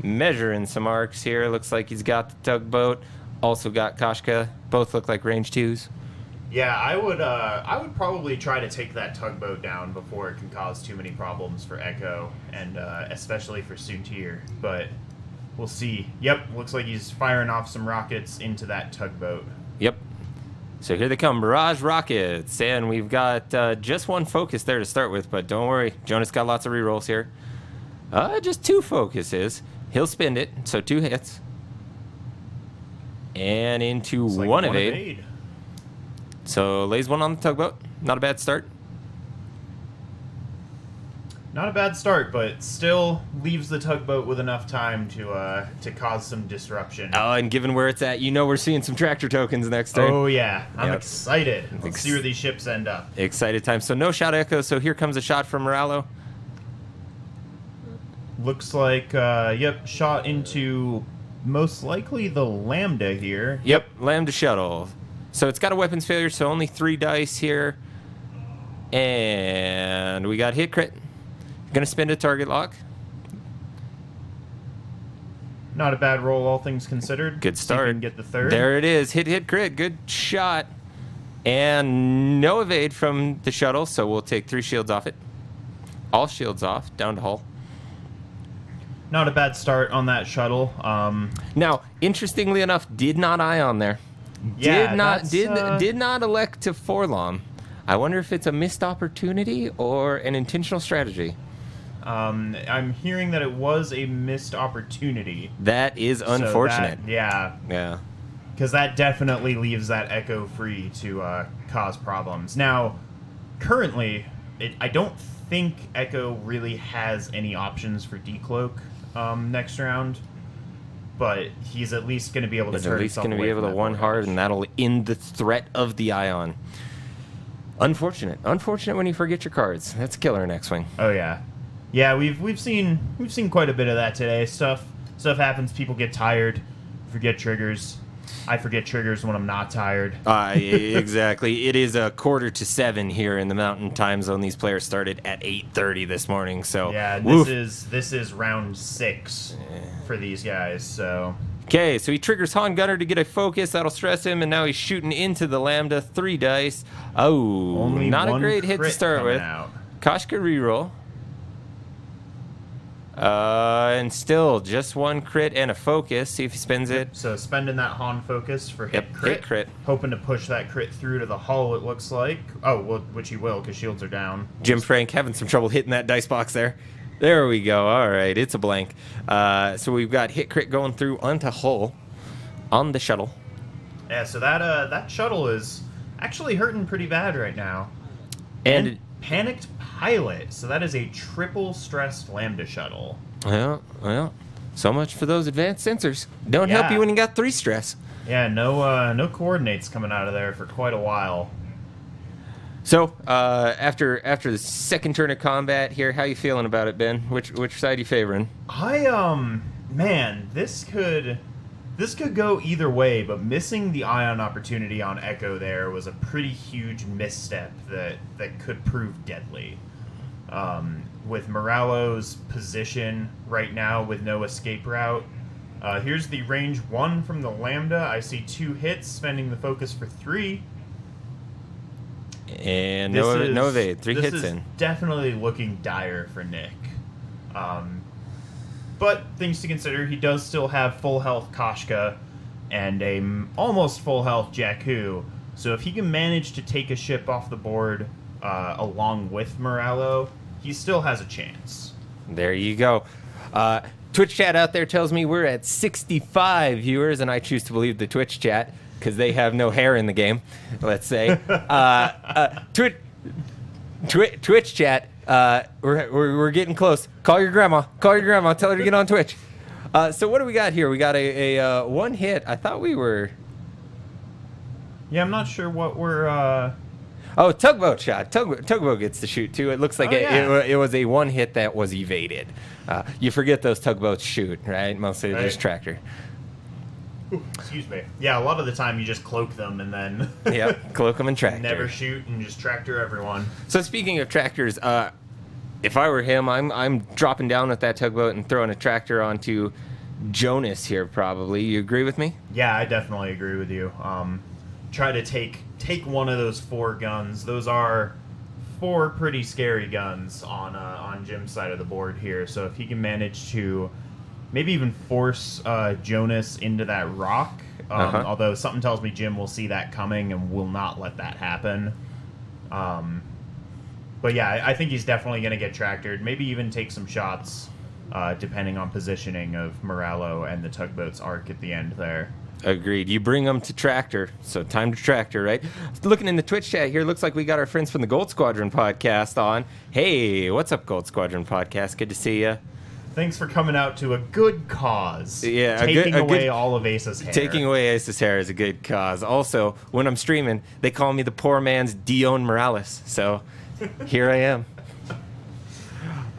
Measuring some arcs here. Looks like he's got the tugboat. Also got Koshka. Both look like range 2s. Yeah, I would probably try to take that tugboat down before it can cause too many problems for Echo, and especially for Soontir. But we'll see. Yep, looks like he's firing off some rockets into that tugboat. Yep. So here they come, barrage rockets, and we've got just one focus there to start with, but don't worry, Jonas got lots of rerolls here. Just 2 focuses. He'll spend it, so 2 hits. And into like one evade. So lays one on the tugboat. Not a bad start. Not a bad start, but still leaves the tugboat with enough time to cause some disruption. Oh, and given where it's at, you know we're seeing some tractor tokens next turn. Oh, yeah. I'm excited. Let's see where these ships end up. Excited time. So no shot Echo, so here comes a shot from Moralo. Looks like, yep, shot into most likely the Lambda here. Yep, Lambda shuttle. So it's got a weapons failure, so only 3 dice here. And we got hit crit. Gonna spend a target lock. Not a bad roll, all things considered. Good start. See if we can get the third. There it is. Hit crit. Good shot. And no evade from the shuttle, so we'll take 3 shields off it. All shields off, down to hull. Not a bad start on that shuttle. Now, interestingly enough, did not ion there. Yeah, did not elect to forlom. I wonder if it's a missed opportunity or an intentional strategy. I'm hearing that it was a missed opportunity. That is unfortunate. So yeah. Because that definitely leaves that Echo free to cause problems. Now, currently, I don't think Echo really has any options for decloak next round. But he's at least going to be able to turn himself away. At least going to be able to one hard, and that'll end the threat of the ion. Unfortunate. Unfortunate when you forget your cards. That's killer in X-Wing. Oh yeah. Yeah, we've seen quite a bit of that today. Stuff happens, people get tired, forget triggers. I forget triggers when I'm not tired. Exactly. It is 6:45 here in the Mountain Time Zone. These players started at 8:30 this morning, so yeah, this is round 6 for these guys. So okay, so he triggers Han Gunner to get a focus. That'll stress him, and now he's shooting into the Lambda. 3 dice. Oh, only not a one great hit to crit start with. out. Koshka reroll. And still just one crit and a focus. See if he spends it. So spending that Han focus for hit Yep, crit. hit crit. Hoping to push that crit through to the hull, it looks like. Oh, well, which he will, because shields are down. Jim Frank having some trouble hitting that dice box there. There we go. All right, it's a blank. So we've got hit crit going through onto hull on the shuttle. Yeah, so that shuttle is actually hurting pretty bad right now. And panicked pilot. So that is a triple stressed Lambda shuttle. Well, so much for those advanced sensors. Don't help you when you got 3 stress. Yeah, no coordinates coming out of there for quite a while. So after the second turn of combat here, how you feeling about it, Ben? Which side you favoring? Man, this could go either way, but missing the ion opportunity on Echo there was a pretty huge misstep that could prove deadly. With Morello's position right now with no escape route, here's the range 1 from the Lambda. I see 2 hits, spending the focus for 3. And no evade. 3 hits in. This is definitely looking dire for Nick. But things to consider, he does still have full health Koshka and a almost full health Jakku. So if he can manage to take a ship off the board along with Morello, he still has a chance. There you go. Twitch chat out there tells me we're at 65 viewers, and I choose to believe the Twitch chat because they have no hair in the game, let's say. Twitch chat, we're getting close. Call your grandma. Tell her to get on Twitch. So what do we got here? We got a one hit. I thought we were... Yeah, I'm not sure what we're... Oh, tugboat shot. Tugboat gets to shoot, too. It looks like it was a one hit that was evaded. You forget those tugboats shoot, right? Mostly they're just tractor. Ooh, excuse me. Yeah, a lot of the time you just cloak them and then... Yep, cloak them and tractor. Never shoot and just tractor everyone. So speaking of tractors, if I were him, I'm dropping down with that tugboat and throwing a tractor onto Jonas here, probably. You agree with me? Yeah, I definitely agree with you. Try to take one of those 4 guns. Those are 4 pretty scary guns on Jim's side of the board here. So if he can manage to maybe even force Jonas into that rock, although something tells me Jim will see that coming and will not let that happen. But yeah, I think he's definitely going to get tractored. Maybe even take some shots, depending on positioning of Morello and the tugboat's arc at the end there. Agreed. You bring them to tractor, so time to tractor, right? Looking in the Twitch chat here, looks like we got our friends from the Gold Squadron podcast on. Hey, what's up, Gold Squadron podcast? Good to see you. Thanks for coming out to a good cause. Yeah, taking away all of Ace's hair. Taking away Ace's hair is a good cause. Also, when I'm streaming, they call me the poor man's Dion Morales. So here I am.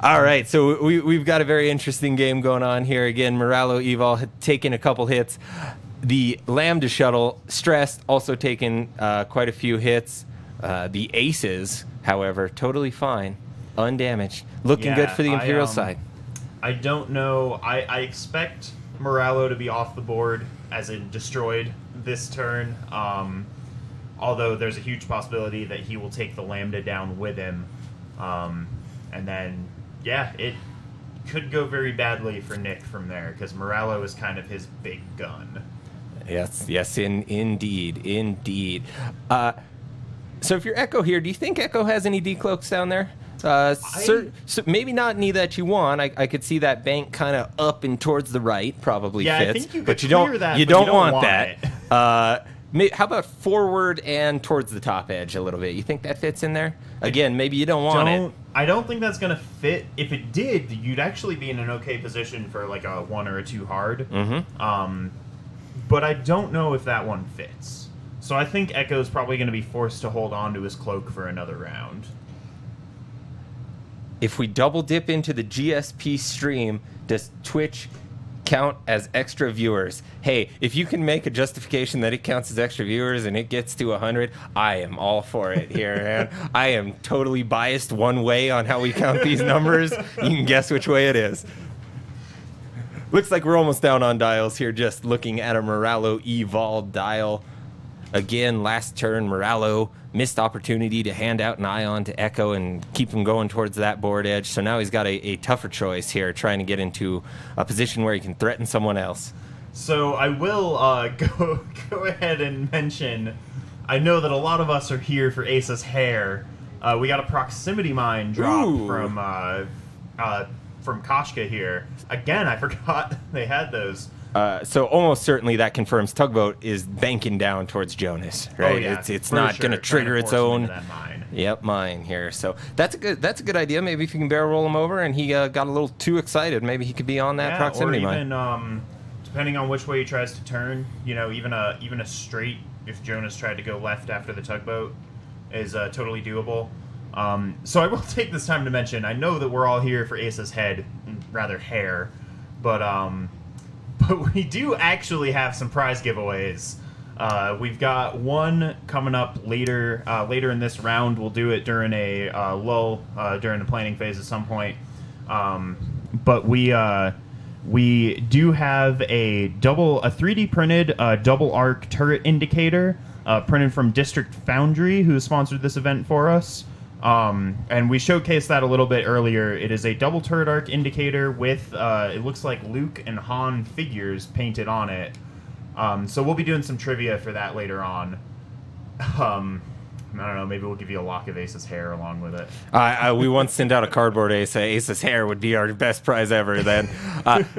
All right, so we've got a very interesting game going on here. Again, Morello Evol had taken a couple hits. The Lambda shuttle, stressed, also taken quite a few hits. The Aces, however, totally fine, undamaged. Looking good for the Imperial side. I don't know. I expect Morello to be off the board, as in destroyed, this turn. Although there's a huge possibility that he will take the Lambda down with him. And then, yeah, it could go very badly for Nick from there, because Morello is kind of his big gun. Yes, indeed. So if you're Echo here, do you think Echo has any decloaks down there? So maybe not any that you want. I could see that bank kind of up and towards the right probably fits. I think you could but you clear don't, that, you but don't want that. It. How about forward and towards the top edge a little bit? You think that fits in there? Again, maybe you don't want it. I don't think that's going to fit. If it did, you'd actually be in an okay position for like a 1 or a 2 hard. Mm-hmm. But I don't know if that one fits. So I think Echo's probably going to be forced to hold on to his cloak for another round. If we double dip into the GSP stream, does Twitch count as extra viewers? Hey, if you can make a justification that it counts as extra viewers and it gets to 100, I am all for it here, man. I am totally biased one way on how we count these numbers. You can guess which way it is. Looks like we're almost down on dials here, just looking at a Morello Evol dial. again, last turn, Moralo missed opportunity to hand out an ion to Echo and keep him going towards that board edge. So now he's got a tougher choice here, trying to get into a position where he can threaten someone else. So I will go ahead and mention, I know that a lot of us are here for Asa's hair. We got a proximity mine drop from Koshka here. Again, I forgot they had those. So almost certainly that confirms Tugboat is banking down towards Jonas, right? Oh, yeah, it's not going to trigger its own. Mine. Yep, mine here. So that's a good idea. Maybe if you can barrel roll him over, and he got a little too excited, maybe he could be on that proximity or mine. Depending on which way he tries to turn, even a straight, if Jonas tried to go left after the Tugboat, is totally doable. So I will take this time to mention, I know that we're all here for Asa's head, rather hair, but we do actually have some prize giveaways. We've got one coming up later in this round. We'll do it during a lull during the planning phase at some point. But we do have a 3D printed double arc turret indicator printed from District Foundry, who sponsored this event for us. And we showcased that a little bit earlier. It is a double turret arc indicator with, it looks like Luke and Han figures painted on it. So we'll be doing some trivia for that later on. I don't know, maybe we'll give you a lock of Asa's hair along with it. We once sent out a cardboard Asa's hair would be our best prize ever then.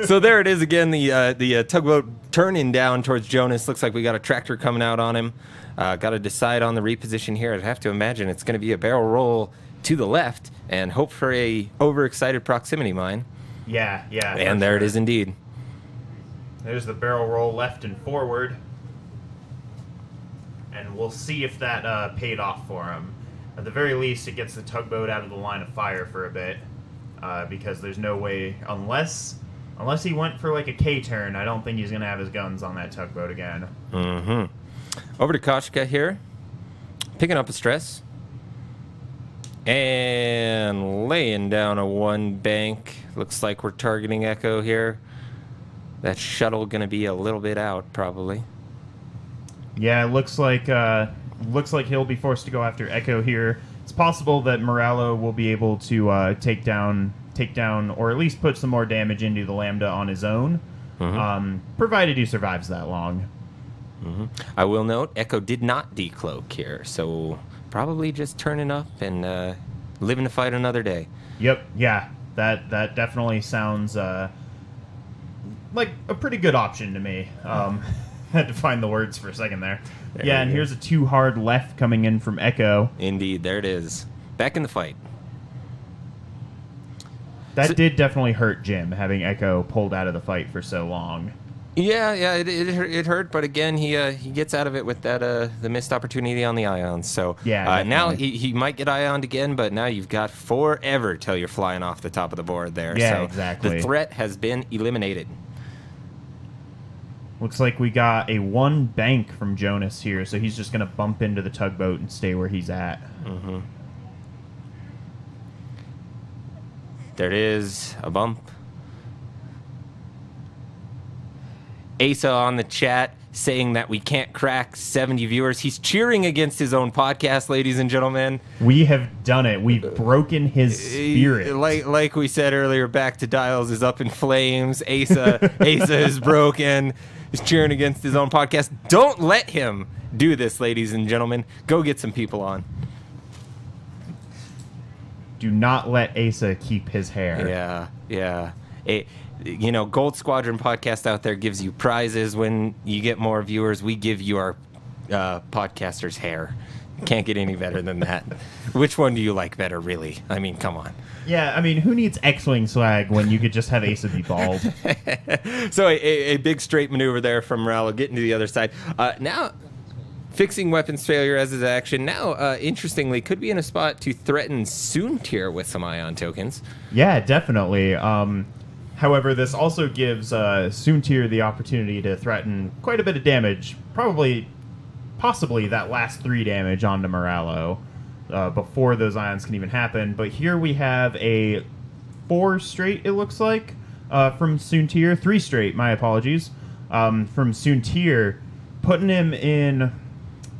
So there it is again, the Tugboat turning down towards Jonas. Looks like we got a tractor coming out on him. Got to decide on the reposition here. I'd have to imagine it's going to be a barrel roll to the left and hope for a overexcited proximity mine. Yeah. And there it is indeed. There's the barrel roll left and forward. And we'll see if that paid off for him. At the very least, it gets the Tugboat out of the line of fire for a bit. Because there's no way, unless he went for like a K-turn, I don't think he's going to have his guns on that Tugboat again. Mm-hmm. Over to Koshka here, picking up a stress, and laying down a one bank. Looks like we're targeting Echo here. That shuttle going to be a little bit out, probably. Yeah, it looks like he'll be forced to go after Echo here. It's possible that Moralo will be able to take down, or at least put some more damage into the Lambda on his own, provided he survives that long. Mm-hmm. I will note, Echo did not decloak here, so probably just turning up and living to fight another day. Yep, yeah, that definitely sounds like a pretty good option to me. Had to find the words for a second there. Yeah, and here's a too hard left coming in from Echo. Indeed, there it is. Back in the fight. That did definitely hurt Jim, having Echo pulled out of the fight for so long. Yeah, it hurt, but again, he gets out of it with that the missed opportunity on the ions. So yeah, now he might get ioned again, but now you've got forever till you're flying off the top of the board there. Yeah, so exactly. The threat has been eliminated. Looks like we got a one bank from Jonas here, so he's just going to bump into the Tugboat and stay where he's at. Mm-hmm. There it is, a bump. Asa on the chat saying that we can't crack 70 viewers. He's cheering against his own podcast, ladies and gentlemen. We have done it. We've broken his spirit. Like we said earlier, Back to Dials is up in flames. Asa is broken. He's cheering against his own podcast. Don't let him do this, ladies and gentlemen. Go get some people on. Do not let Asa keep his hair. Yeah. Gold Squadron podcast out there gives you prizes when you get more viewers. We give you our podcasters' hair. Can't get any better than that. Which one do you like better, really? I mean, come on. Yeah, I mean, who needs X-Wing swag when you could just have Asa be bald? So a big straight maneuver there from Moralo, getting to the other side. Now, fixing weapons failure as his action. Now, interestingly, could be in a spot to threaten Soontir with some ion tokens. Yeah, definitely. However, this also gives Soontir the opportunity to threaten quite a bit of damage. Possibly that last 3 damage onto Moralo before those ions can even happen. But here we have a 4 straight, it looks like, from Soontir. 3 straight, my apologies, from Soontir, putting him in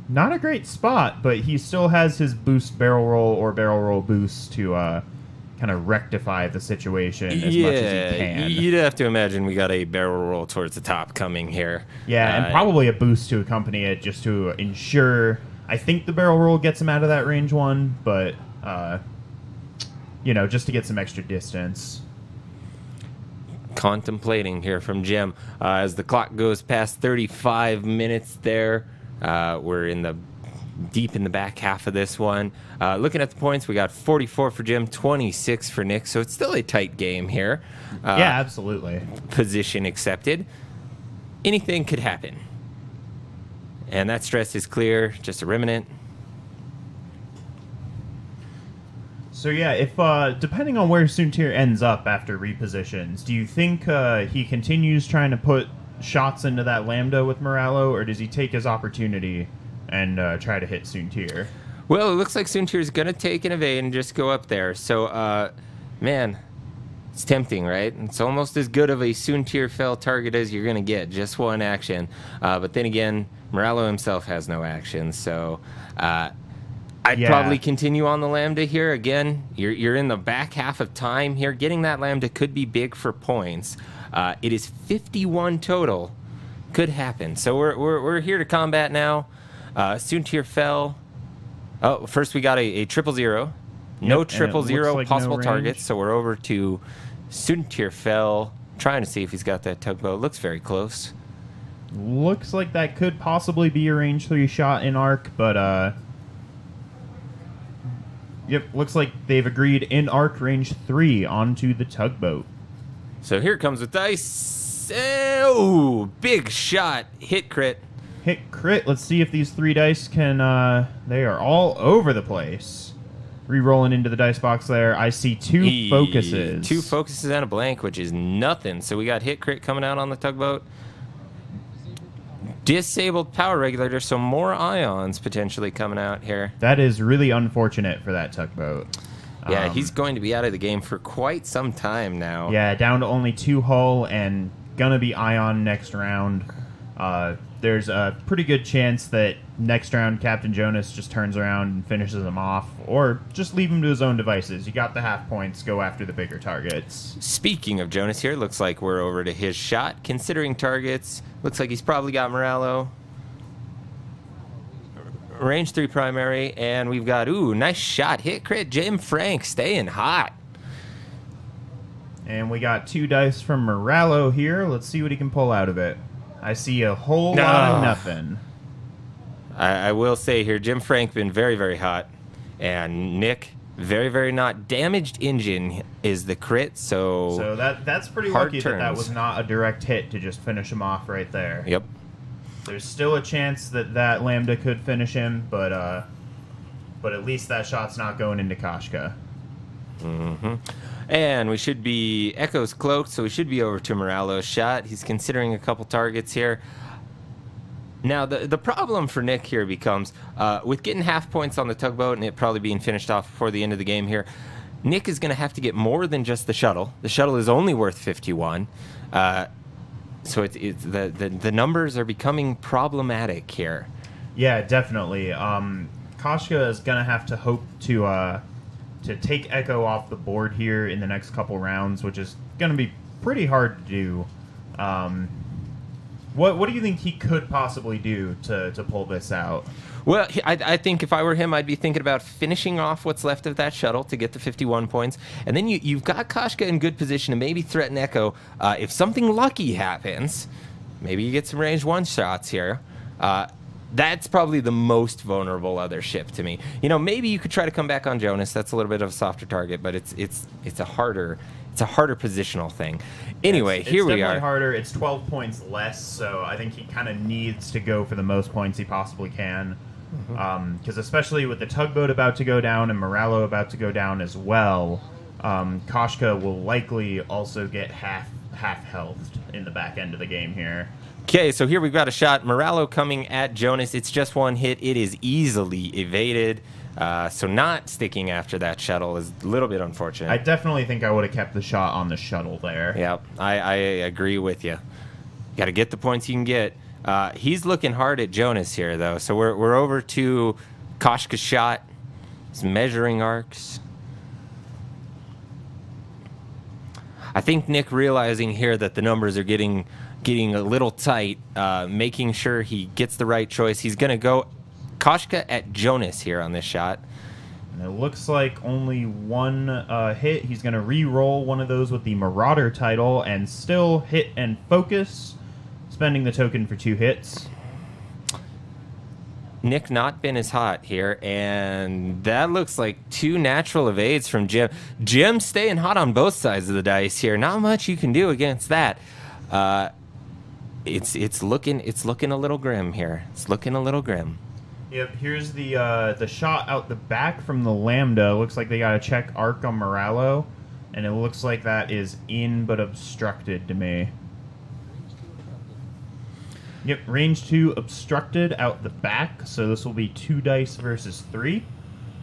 not a great spot, but he still has his boost barrel roll or barrel roll boost to kind of rectify the situation as much as he can. You'd have to imagine we got a barrel roll towards the top coming here. Yeah, and probably a boost to accompany it just to ensure. I think the barrel roll gets him out of that range one, but you know, just to get some extra distance. Contemplating here from Jim as the clock goes past 35 minutes there. We're deep in the back half of this one. Looking at the points, we got 44 for Jim, 26 for Nick, so it's still a tight game here. Yeah, absolutely. Position accepted. Anything could happen. And that stress is clear, just a remnant. So yeah, if depending on where Soontir ends up after repositions, do you think he continues trying to put shots into that Lambda with Moralo, or does he take his opportunity and try to hit Soontir? Well, it looks like Soontir is going to take an evade and just go up there. So, man, it's tempting, right? It's almost as good of a Soontir fell target as you're going to get, just one action. But then again, Moralo himself has no action, so I'd probably continue on the Lambda here. Again, you're in the back half of time here. Getting that Lambda could be big for points. It is 51 total. Could happen. So we're here to combat now. Soontir fell. Oh, first we got a 000. No 000 like possible no targets. So we're over to Soontir fell. Trying to see if he's got that tugboat. Looks very close. Looks like that could possibly be a range 3 shot in arc, but yep, looks like they've agreed in arc range 3 onto the tugboat. So here comes the dice. Oh, big shot. Hit crit. Hit crit. Let's see if these 3 dice can, they are all over the place. Re-rolling into the dice box there. I see 2 focuses. 2 focuses and a blank, which is nothing. So we got hit crit coming out on the tugboat. Disabled power regulator, so more ions potentially coming out here. That is really unfortunate for that tugboat. Yeah, he's going to be out of the game for quite some time now. Yeah, down to only 2 hull and gonna be ion next round. There's a pretty good chance that next round Captain Jonas just turns around and finishes him off, or just leave him to his own devices. You got the half points, go after the bigger targets. Speaking of Jonas here, looks like we're over to his shot. Considering targets, looks like he's probably got Moralo. Range 3 primary, and we've got, ooh, nice shot. Hit crit, Jim Frank staying hot. And we got 2 dice from Moralo here. Let's see what he can pull out of it. I see a whole lot of nothing. I will say here, Jim Frank been very, very hot. And Nick, very, very not. Damaged engine is the crit, so that's pretty lucky that was not a direct hit to just finish him off right there. Yep. There's still a chance that Lambda could finish him, but at least that shot's not going into Koshka. Mm-hmm. And we should be Echo's cloaked, so we should be over to Moralo's shot. He's considering a couple targets here. Now, the problem for Nick here becomes, with getting half points on the tugboat and it probably being finished off before the end of the game here, Nick is going to have to get more than just the shuttle. The shuttle is only worth 51. So the numbers are becoming problematic here. Yeah, definitely. Koshka is going to have to hope to take Echo off the board here in the next couple rounds, which is going to be pretty hard to do. What do you think he could possibly do to pull this out? Well, I think if I were him, I'd be thinking about finishing off what's left of that shuttle to get the 51 points. And then you've got Koshka in good position to maybe threaten Echo. If something lucky happens, maybe you get some range 1 shots here. That's probably the most vulnerable other ship to me. You know, maybe you could try to come back on Jonas. That's a little bit of a softer target, but it's a harder positional thing. Anyway, here we are. It's definitely harder. It's 12 points less, so I think he kind of needs to go for the most points he possibly can. Because especially with the tugboat about to go down and Moralo about to go down as well, Koshka will likely also get half health in the back end of the game here. Okay, so here we've got a shot. Moralo coming at Jonas. It's just 1 hit. It is easily evaded. So not sticking after that shuttle is a little bit unfortunate. I definitely think I would have kept the shot on the shuttle there. Yeah, I agree with you. Got to get the points you can get. He's looking hard at Jonas here, though. So we're over to Koshka's shot. His measuring arcs. I think Nick realizing here that the numbers are getting a little tight, making sure he gets the right choice. He's going to go Koshka at Jonas here on this shot. And it looks like only one hit. He's going to re-roll one of those with the Marauder title and still hit and focus, spending the token for 2 hits. Nick not been as hot here, and that looks like 2 natural evades from Jim. Jim staying hot on both sides of the dice here. Not much you can do against that. It's looking a little grim here. It's looking a little grim. Yep, here's the shot out the back from the Lambda. Looks like they got to check arc on Moralo, and it looks like that is in but obstructed to me. Yep, range 2 obstructed out the back, so this will be 2 dice versus 3,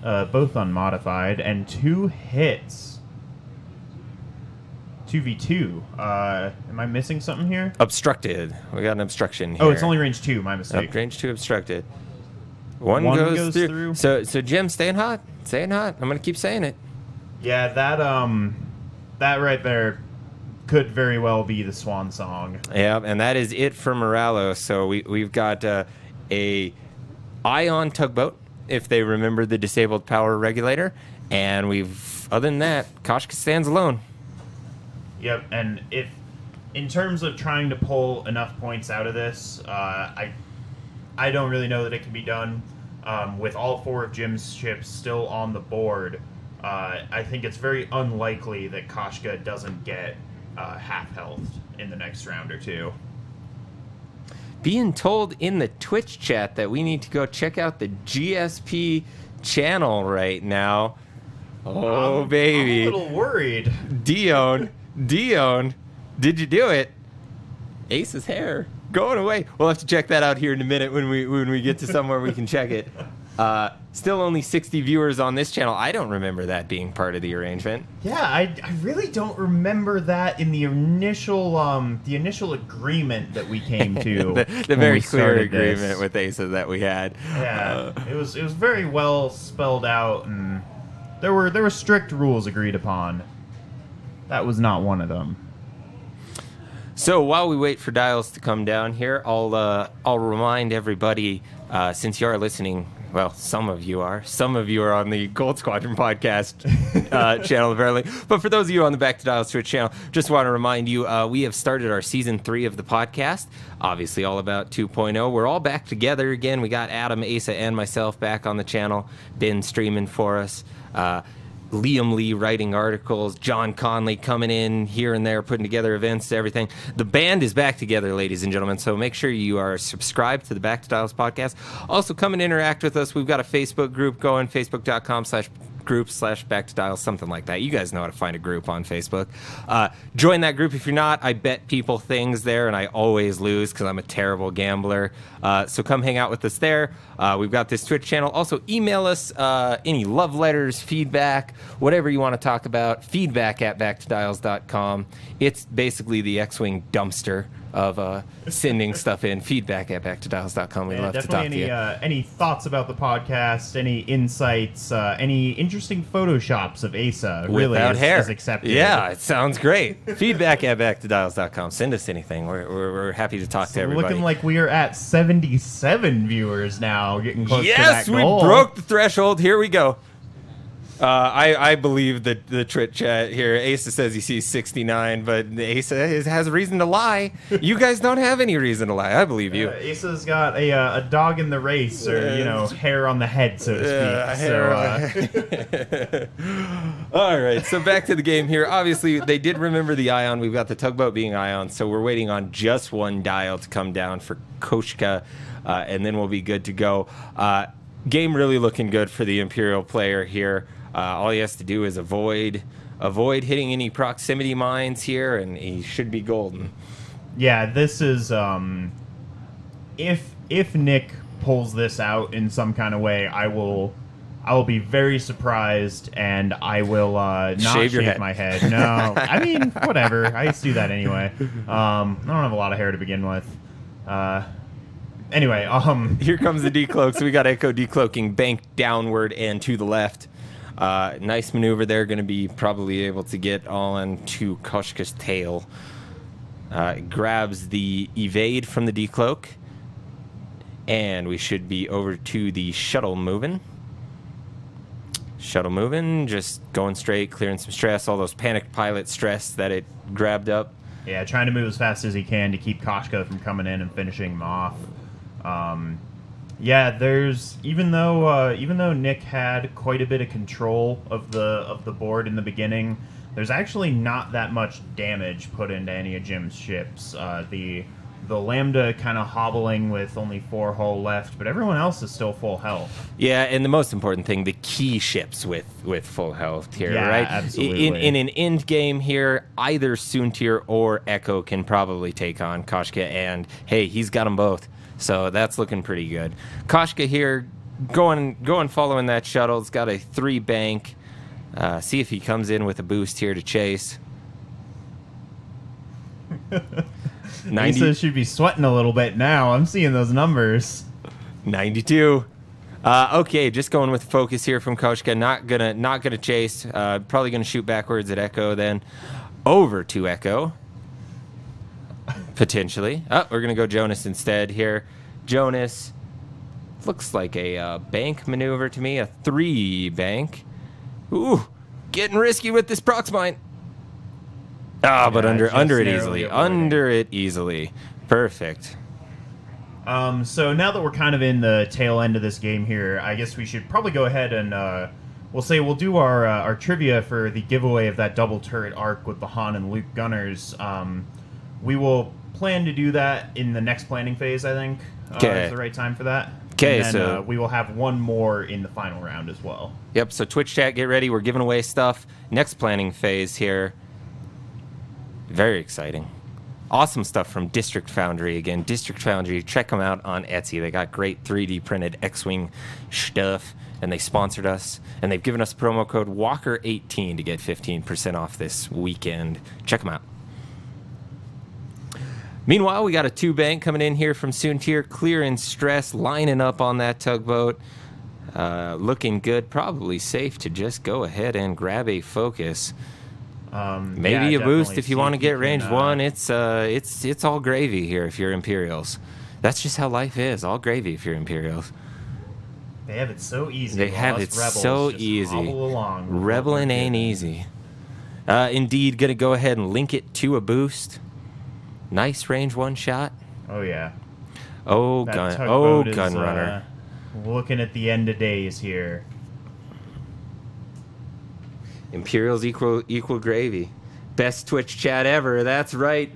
both unmodified, and 2 hits. 2v2. Am I missing something here? Obstructed. We got an obstruction here. Oh, it's only range 2, my mistake. Range 2 obstructed. One goes through. So Jim, staying hot. Staying hot. I'm going to keep saying it. Yeah, that right there could very well be the swan song. Yeah, and that is it for Moralo. So we've got a ion tugboat, if they remember the disabled power regulator, and other than that, Koshka stands alone. Yep, and if in terms of trying to pull enough points out of this, I don't really know that it can be done. With all 4 of Jim's ships still on the board, I think it's very unlikely that Koshka doesn't get half health in the next round or 2. Being told in the Twitch chat that we need to go check out the GSP channel right now. Oh, baby. I'm a little worried. Dion, did you do it? Ace's hair going away. We'll have to check that out here in a minute when we get to somewhere we can check it. Still only 60 viewers on this channel. I don't remember that being part of the arrangement. Yeah, I really don't remember that in the initial agreement that we came to. the very clear agreement with Asa that we had. Yeah, it was very well spelled out, and there were strict rules agreed upon. That was not one of them. So while we wait for dials to come down here, I'll remind everybody, since you are listening. Well, some of you are. Some of you are on the Gold Squadron podcast channel, apparently. But for those of you on the Back to Dials Twitch channel, just want to remind you, we have started our Season 3 of the podcast, obviously all about 2.0. We're all back together again. We got Adam, Asa, and myself back on the channel. Been streaming for us. Liam Lee writing articles, John Conley coming in here and there, putting together events, everything. The band is back together, ladies and gentlemen, so make sure you are subscribed to the Back to Dials podcast. Also, come and interact with us. We've got a Facebook group going, facebook.com/group/Back to Dials, something like that. You guys know how to find a group on Facebook. Join that group if you're not. I bet people things there, and I always lose because I'm a terrible gambler. So come hang out with us there. We've got this Twitch channel. Also, email us any love letters, feedback, whatever you want to talk about. Feedback@backtodials.com. It's basically the X-Wing dumpster of sending stuff in. Feedback@backtodials.com. We'd love to talk to you. Any thoughts about the podcast, any insights, any interesting photoshops of Asa really is accepted. Yeah, it sounds great. Feedback@backtodials.com. Send us anything. We're happy to talk to everybody. Looking like we are at 77 viewers now, getting close to that goal. Yes, we broke the threshold. Here we go. I believe the Twitch chat here. Asa says he sees 69, but Asa has reason to lie. You guys don't have any reason to lie. I believe you. Asa's got a dog in the race, or hair on the head, so to speak. All right, so back to the game here. Obviously, they did remember the Ion. We've got the tugboat being Ion, so we're waiting on just one dial to come down for Koshka, and then we'll be good to go. Game really looking good for the Imperial player here. All he has to do is avoid hitting any proximity mines here, and he should be golden. Yeah, this is if Nick pulls this out in some kind of way, I will be very surprised, and I will not shave my head. No, I mean, whatever. I used to do that anyway. I don't have a lot of hair to begin with. Anyway, Here comes the decloak. So we got Echo decloaking bank downward and to the left. Nice maneuver there. Going to be probably able to get on to Koshka's tail. Grabs the evade from the decloak. And we should be over to the shuttle moving. Shuttle moving, just going straight, clearing some stress, all those panicked pilot stress that it grabbed up. Yeah, trying to move as fast as he can to keep Koshka from coming in and finishing him off. Yeah, there's even though Nick had quite a bit of control of the board in the beginning, there's actually not that much damage put into any of Jim's ships. The Lambda kind of hobbling with only 4 hull left, but everyone else is still full health. Yeah, and the most important thing, the key ships with full health here, yeah, right? Absolutely. In an end game here, either Soontir or Echo can probably take on Koshka, and hey, he's got them both. So that's looking pretty good. Koshka here, going following that shuttle. It's got a 3 bank. See if he comes in with a boost here to chase. 90 should be sweating a little bit now. I'm seeing those numbers. 92. Okay, just going with focus here from Koshka. Not gonna chase. Probably gonna shoot backwards at Echo. Then over to Echo. Potentially. Oh, we're gonna go Jonas instead here. Jonas looks like a bank maneuver to me. A 3 bank. Ooh, getting risky with this prox mine. Ah, but under it easily. Under it easily. Perfect. So now that we're kind of in the tail end of this game here, I guess we should probably go ahead and we'll do our trivia for the giveaway of that double turret arc with the Han and Luke gunners. We will plan to do that in the next planning phase, I think. Is the right time for that. Okay, so we will have one more in the final round as well. Yep, so Twitch chat, get ready. We're giving away stuff. Next planning phase here. Very exciting. Awesome stuff from District Foundry. Again, District Foundry, check them out on Etsy. They got great 3D printed X-Wing stuff, and they sponsored us. And they've given us promo code Walker18 to get 15% off this weekend. Check them out. Meanwhile, we got a 2 bank coming in here from Soontir, clearing stress, lining up on that tugboat. Looking good, probably safe to just go ahead and grab a focus. Maybe a boost if you want to get range 1. It's all gravy here if you're Imperials. That's just how life is. All gravy if you're Imperials. They have it so easy. They have it so easy. Rebelling ain't easy. Indeed, gonna go ahead and link it to a boost. Nice range 1 shot. Oh yeah. Oh gun runner. Looking at the end of days here. Imperials equal gravy. Best Twitch chat ever. That's right.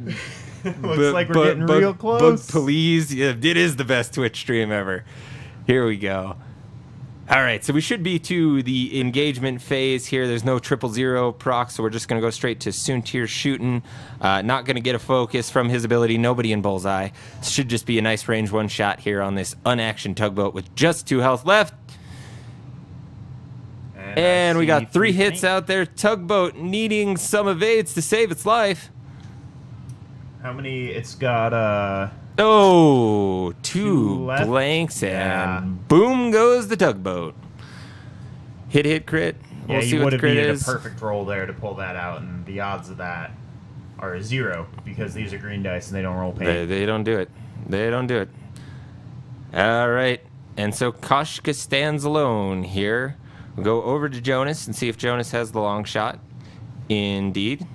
Looks like we're getting real close. But please, yeah, it is the best Twitch stream ever. Here we go. All right, so we should be to the engagement phase here. There's no 000 proc, so we're just going to go straight to Soontir shooting. Not going to get a focus from his ability. Nobody in bullseye. Should just be a nice range 1 shot here on this unactioned tugboat with just 2 health left. And we got 3 hits out there. Tugboat needing some evades to save its life. How many? It's got Oh, 2 left. blanks, Yeah. and boom goes the tugboat. Hit, crit. We'll see you what would the have crit needed is. a perfect roll there to pull that out, and the odds of that are 0 because these are green dice and they don't roll paint. They don't do it. They don't do it. All right, and so Koshka stands alone here. We'll go over to Jonas and see if Jonas has the long shot. Indeed.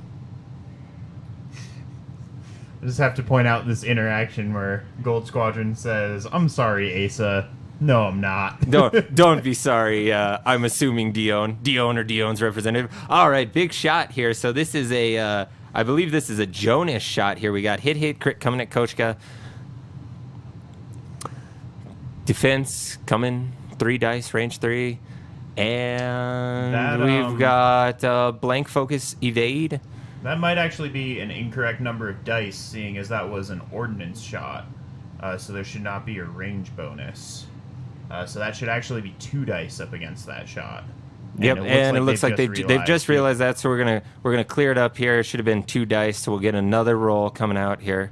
I just have to point out this interaction where Gold Squadron says, "I'm sorry, Asa." No, I'm not. Don't be sorry. I'm assuming Dion or Dion's representative. All right, big shot here. So this is a, I believe this is a Jonas shot here. We got hit, crit coming at Koshka. Defense coming, 3 dice, range 3. And we've got blank focus evade. That might actually be an incorrect number of dice, seeing as that was an ordnance shot. So there should not be a range bonus. So that should actually be 2 dice up against that shot. Yep, and it looks like they've just realized that, so we're gonna clear it up here. It should have been 2 dice, so we'll get another roll coming out here,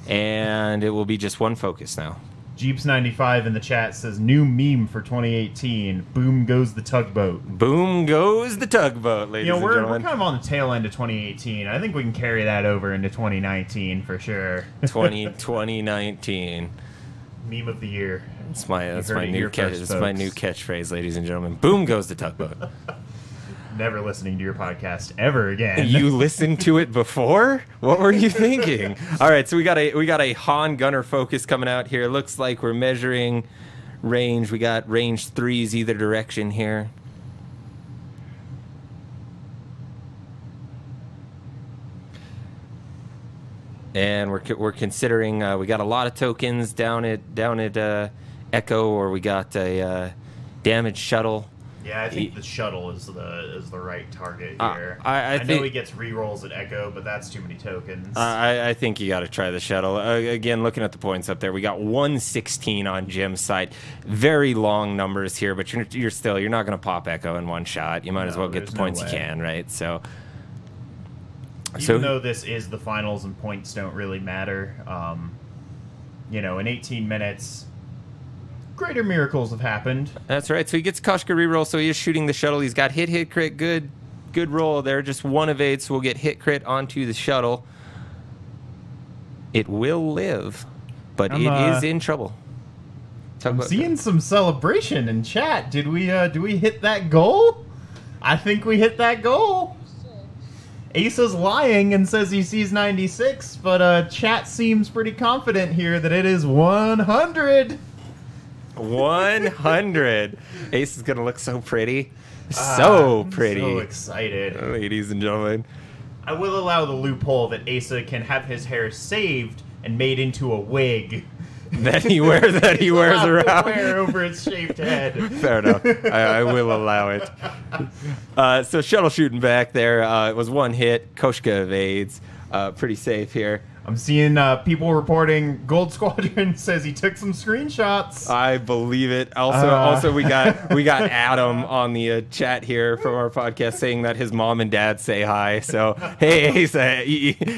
and it will be just 1 focus now. Jeeps95 in the chat says, new meme for 2018. Boom goes the tugboat. Boom goes the tugboat, ladies and we're gentlemen. kind of on the tail end of 2018. I think we can carry that over into 2019 for sure. 2019. Meme of the year. That's my new catchphrase, ladies and gentlemen. Boom goes the tugboat. Never listening to your podcast ever again. You listened to it before? What were you thinking? All right, so we got a Han gunner focus coming out here. Looks like we're measuring range. We got range 3s either direction here. And we're considering we got a lot of tokens down at Echo, or we got a damaged shuttle. Yeah, I think the shuttle is the right target here. I know think he gets rerolls at Echo, but that's too many tokens. I think you got to try the shuttle. Again, looking at the points up there, we got 116 on Jim's side. Very long numbers here, but you're not going to pop Echo in one shot. You might as well get the points you can, right? So. Even though this is the finals and points don't really matter, in 18 minutes, greater miracles have happened. That's right. So he gets Koshka reroll, so he is shooting the shuttle. He's got hit, crit, good roll there. Just one evade, so we'll get hit, crit onto the shuttle. It will live, but it is in trouble. I'm seeing some celebration in chat. Did we hit that goal? I think we hit that goal. Asa's lying and says he sees 96, but chat seems pretty confident here that it is 100. 100. Ace is going to look so pretty. So pretty. So excited. Ladies and gentlemen. I will allow the loophole that Asa can have his hair saved and made into a wig. that he wears around. Wear over its shaved head. Fair enough. I will allow it. So shuttle shooting back there. It was one hit. Koshka evades. Pretty safe here. I'm seeing people reporting Gold Squadron says he took some screenshots. I believe it. Also we got Adam on the chat here from our podcast saying that his mom and dad say hi. So hey,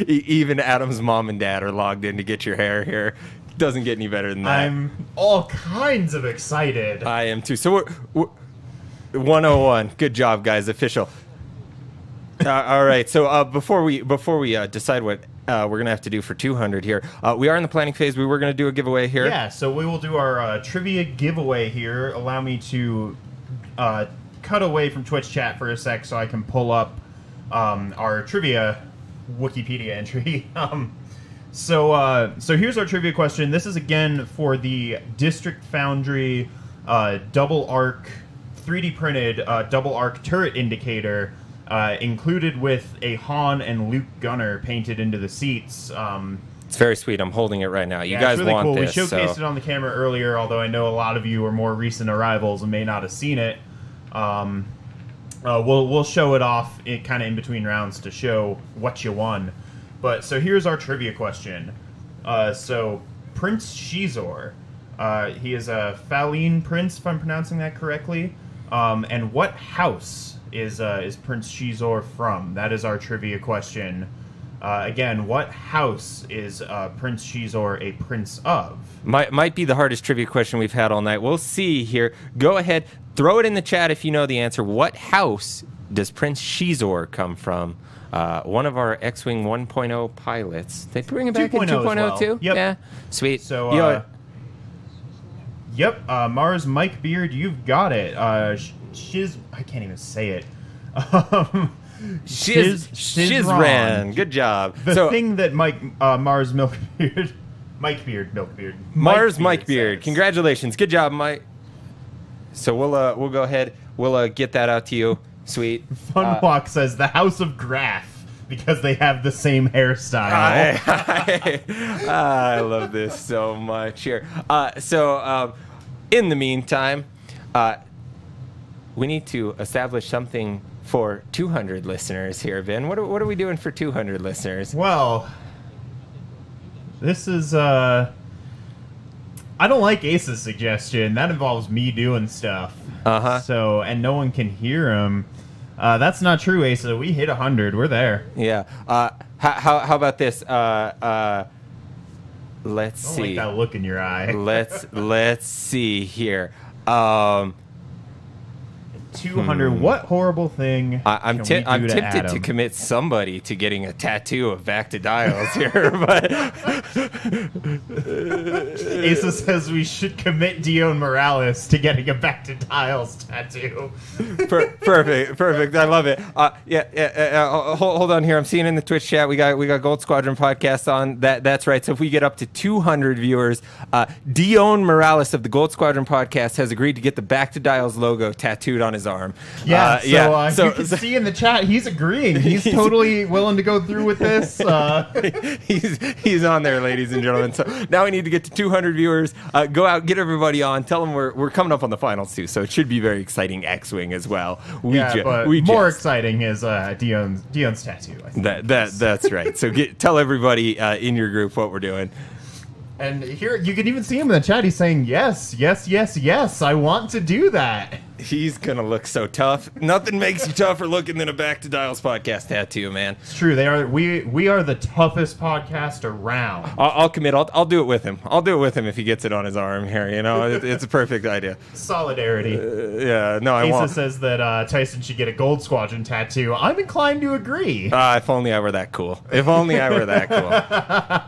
even Adam's mom and dad are logged in to get your hair here. Doesn't get any better than that. I'm all kinds of excited. I am too. So we're 101. Good job, guys. Official. All right. So before we decide what we're gonna have to do for 200 here, we are in the planning phase. We were gonna do a giveaway here. Yeah. So we will do our trivia giveaway here. Allow me to cut away from Twitch chat for a sec so I can pull up our trivia Wikipedia entry. So here's our trivia question. This is again for the District Foundry double arc 3D printed double arc turret indicator, included with a Han and Luke gunner painted into the seats. It's very sweet. I'm holding it right now. You guys it's really want cool. this? We showcased it on the camera earlier, although I know a lot of you are more recent arrivals and may not have seen it. We'll show it off kind of in between rounds to show what you won. But so here's our trivia question. So Prince Shizor, he is a Faline prince, if I'm pronouncing that correctly. And what house is Prince Shizor from? That is our trivia question. Again, what house is Prince Shizor a prince of? Might be the hardest trivia question we've had all night. We'll see here. Go ahead, throw it in the chat if you know the answer. What house does Prince Shizor come from? One of our X-Wing 1.0 pilots. They bring it back in 2.0 too? Yep. Yeah. Sweet. So, Mars Mike Beard, you've got it. I can't even say it. Shizran. Good job. The thing that Mars Milkbeard... Mike Beard. Mars Mike Beard. Congratulations. Good job, Mike. So we'll go ahead. We'll get that out to you. Sweet. Funwalk says the House of Graph because they have the same hairstyle. I love this so much here. In the meantime, we need to establish something for 200 listeners here, Ben. What are we doing for 200 listeners? Well, this is I don't like Ace's suggestion. That involves me doing stuff. So, and no one can hear him. That's not true, Asa. We hit 100. We're there. Yeah. How about this? let's Don't see. like that look in your eye. Let's see here. 200. What horrible thing? I'm can we do tempted Adam? to commit somebody to getting a tattoo of Back to Dials here, but Asa says we should commit Dion Morales to getting a Back to Dials tattoo. perfect. I love it. Hold on here. I'm seeing in the Twitch chat we got Gold Squadron podcast on. That's right. So if we get up to 200 viewers, Dion Morales of the Gold Squadron podcast has agreed to get the Back to Dials logo tattooed on his arm. So you can see in the chat he's agreeing. He's totally willing to go through with this. He's on there, ladies and gentlemen. So now we need to get to 200 viewers. Go out, get everybody on. Tell them we're coming up on the finals too. So it should be very exciting. X-wing as well. More exciting is Dion's tattoo. I think. That's right. So tell everybody in your group what we're doing. And here you can even see him in the chat. He's saying yes. I want to do that. He's gonna look so tough. Nothing makes you tougher looking than a Back to Dials podcast tattoo, man. It's true. We are the toughest podcast around. I'll commit. I'll do it with him. I'll do it with him if he gets it on his arm here. You know, it's a perfect idea. Solidarity. I won't. Asa says that Tyson should get a Gold Squadron tattoo. I'm inclined to agree. If only I were that cool. If only I were that cool.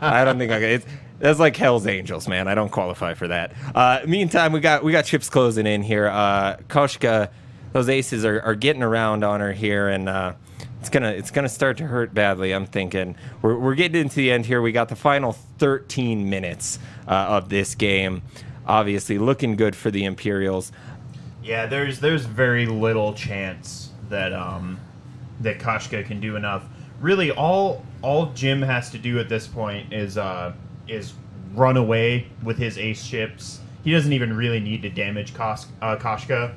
I don't think I could. That's like Hell's Angels, man. I don't qualify for that. Meantime, we got chips closing in here. Koshka, those aces are getting around on her here, and it's gonna start to hurt badly. I'm thinking we're getting into the end here. We got the final 13 minutes of this game. Obviously, looking good for the Imperials. Yeah, there's very little chance that that Koshka can do enough. Really, all Jim has to do at this point is run away with his ace ships. He doesn't even really need to damage Koshka,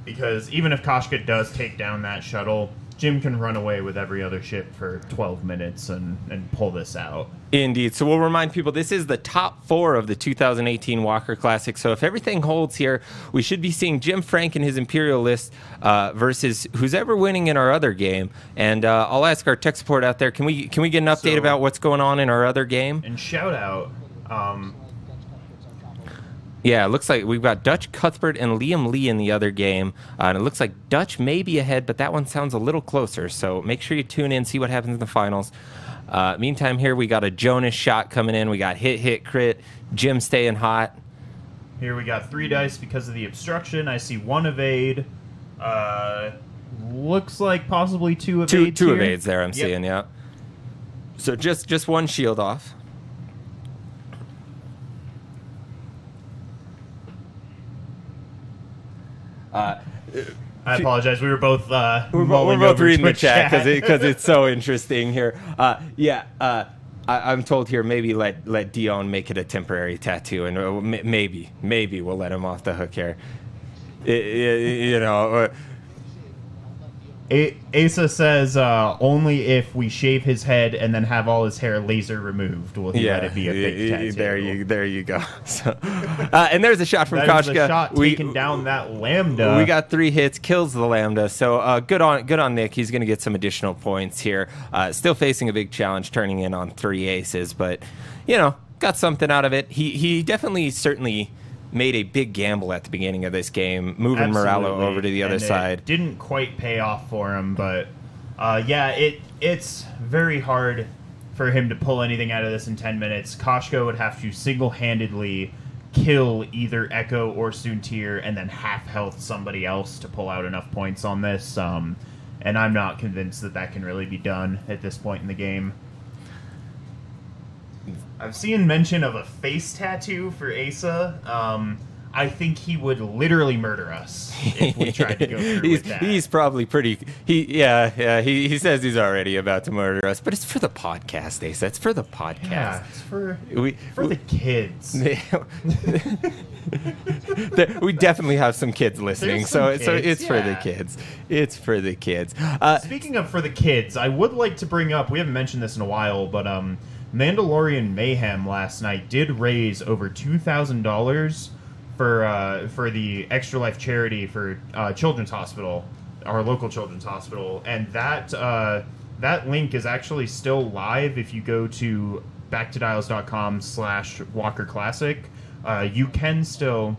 because even if Koshka does take down that shuttle, Jim can run away with every other ship for 12 minutes and pull this out. Indeed. So we'll remind people this is the top 4 of the 2018 Walker Classic. So if everything holds here, we should be seeing Jim Frank and his Imperial list versus who's ever winning in our other game. And I'll ask our tech support out there, can we get an update about what's going on in our other game? And shout out. Yeah, it looks like we've got Dutch Cuthbert and Liam Lee in the other game. And it looks like Dutch may be ahead, but that one sounds a little closer. So make sure you tune in, see what happens in the finals. Meantime, here we got a Jonas shot coming in. We got hit, crit. Jim staying hot. Here we got 3 dice because of the obstruction. I see 1 evade. Looks like possibly 2 evades. Two evades there, I'm seeing, yeah. So just 1 shield off. I apologize. We were both we're both reading the chat because it's so interesting here. I'm told here maybe let Dion make it a temporary tattoo, and maybe we'll let him off the hook here. Asa says only if we shave his head and then have all his hair laser removed will he let it be a fake tattoo. There you go. So, and there's a shot from Koshka. That is a shot taking down that Lambda. We got 3 hits, kills the Lambda. So good on Nick. He's going to get some additional points here. Still facing a big challenge, turning in on 3 aces, but got something out of it. He definitely certainly made a big gamble at the beginning of this game, moving Moralo over to the other side. It didn't quite pay off for him, but it's very hard for him to pull anything out of this in 10 minutes. Koshka would have to single-handedly kill either Echo or Soontir and then half-health somebody else to pull out enough points on this, and I'm not convinced that can really be done at this point in the game. I've seen mention of a face tattoo for Asa. I think he would literally murder us if we tried to go through with that. He's probably pretty... He says he's already about to murder us, but it's for the podcast, Asa. It's for the podcast. Yeah, it's for the kids. We definitely have some kids listening, so it's for the kids. It's for the kids. Speaking of for the kids, I would like to bring up, we haven't mentioned this in a while, but Mandalorian Mayhem last night did raise over $2,000 for the Extra Life charity for Children's Hospital, our local Children's Hospital, and that link is actually still live if you go to backtodials.com/Walker Classic, you can still,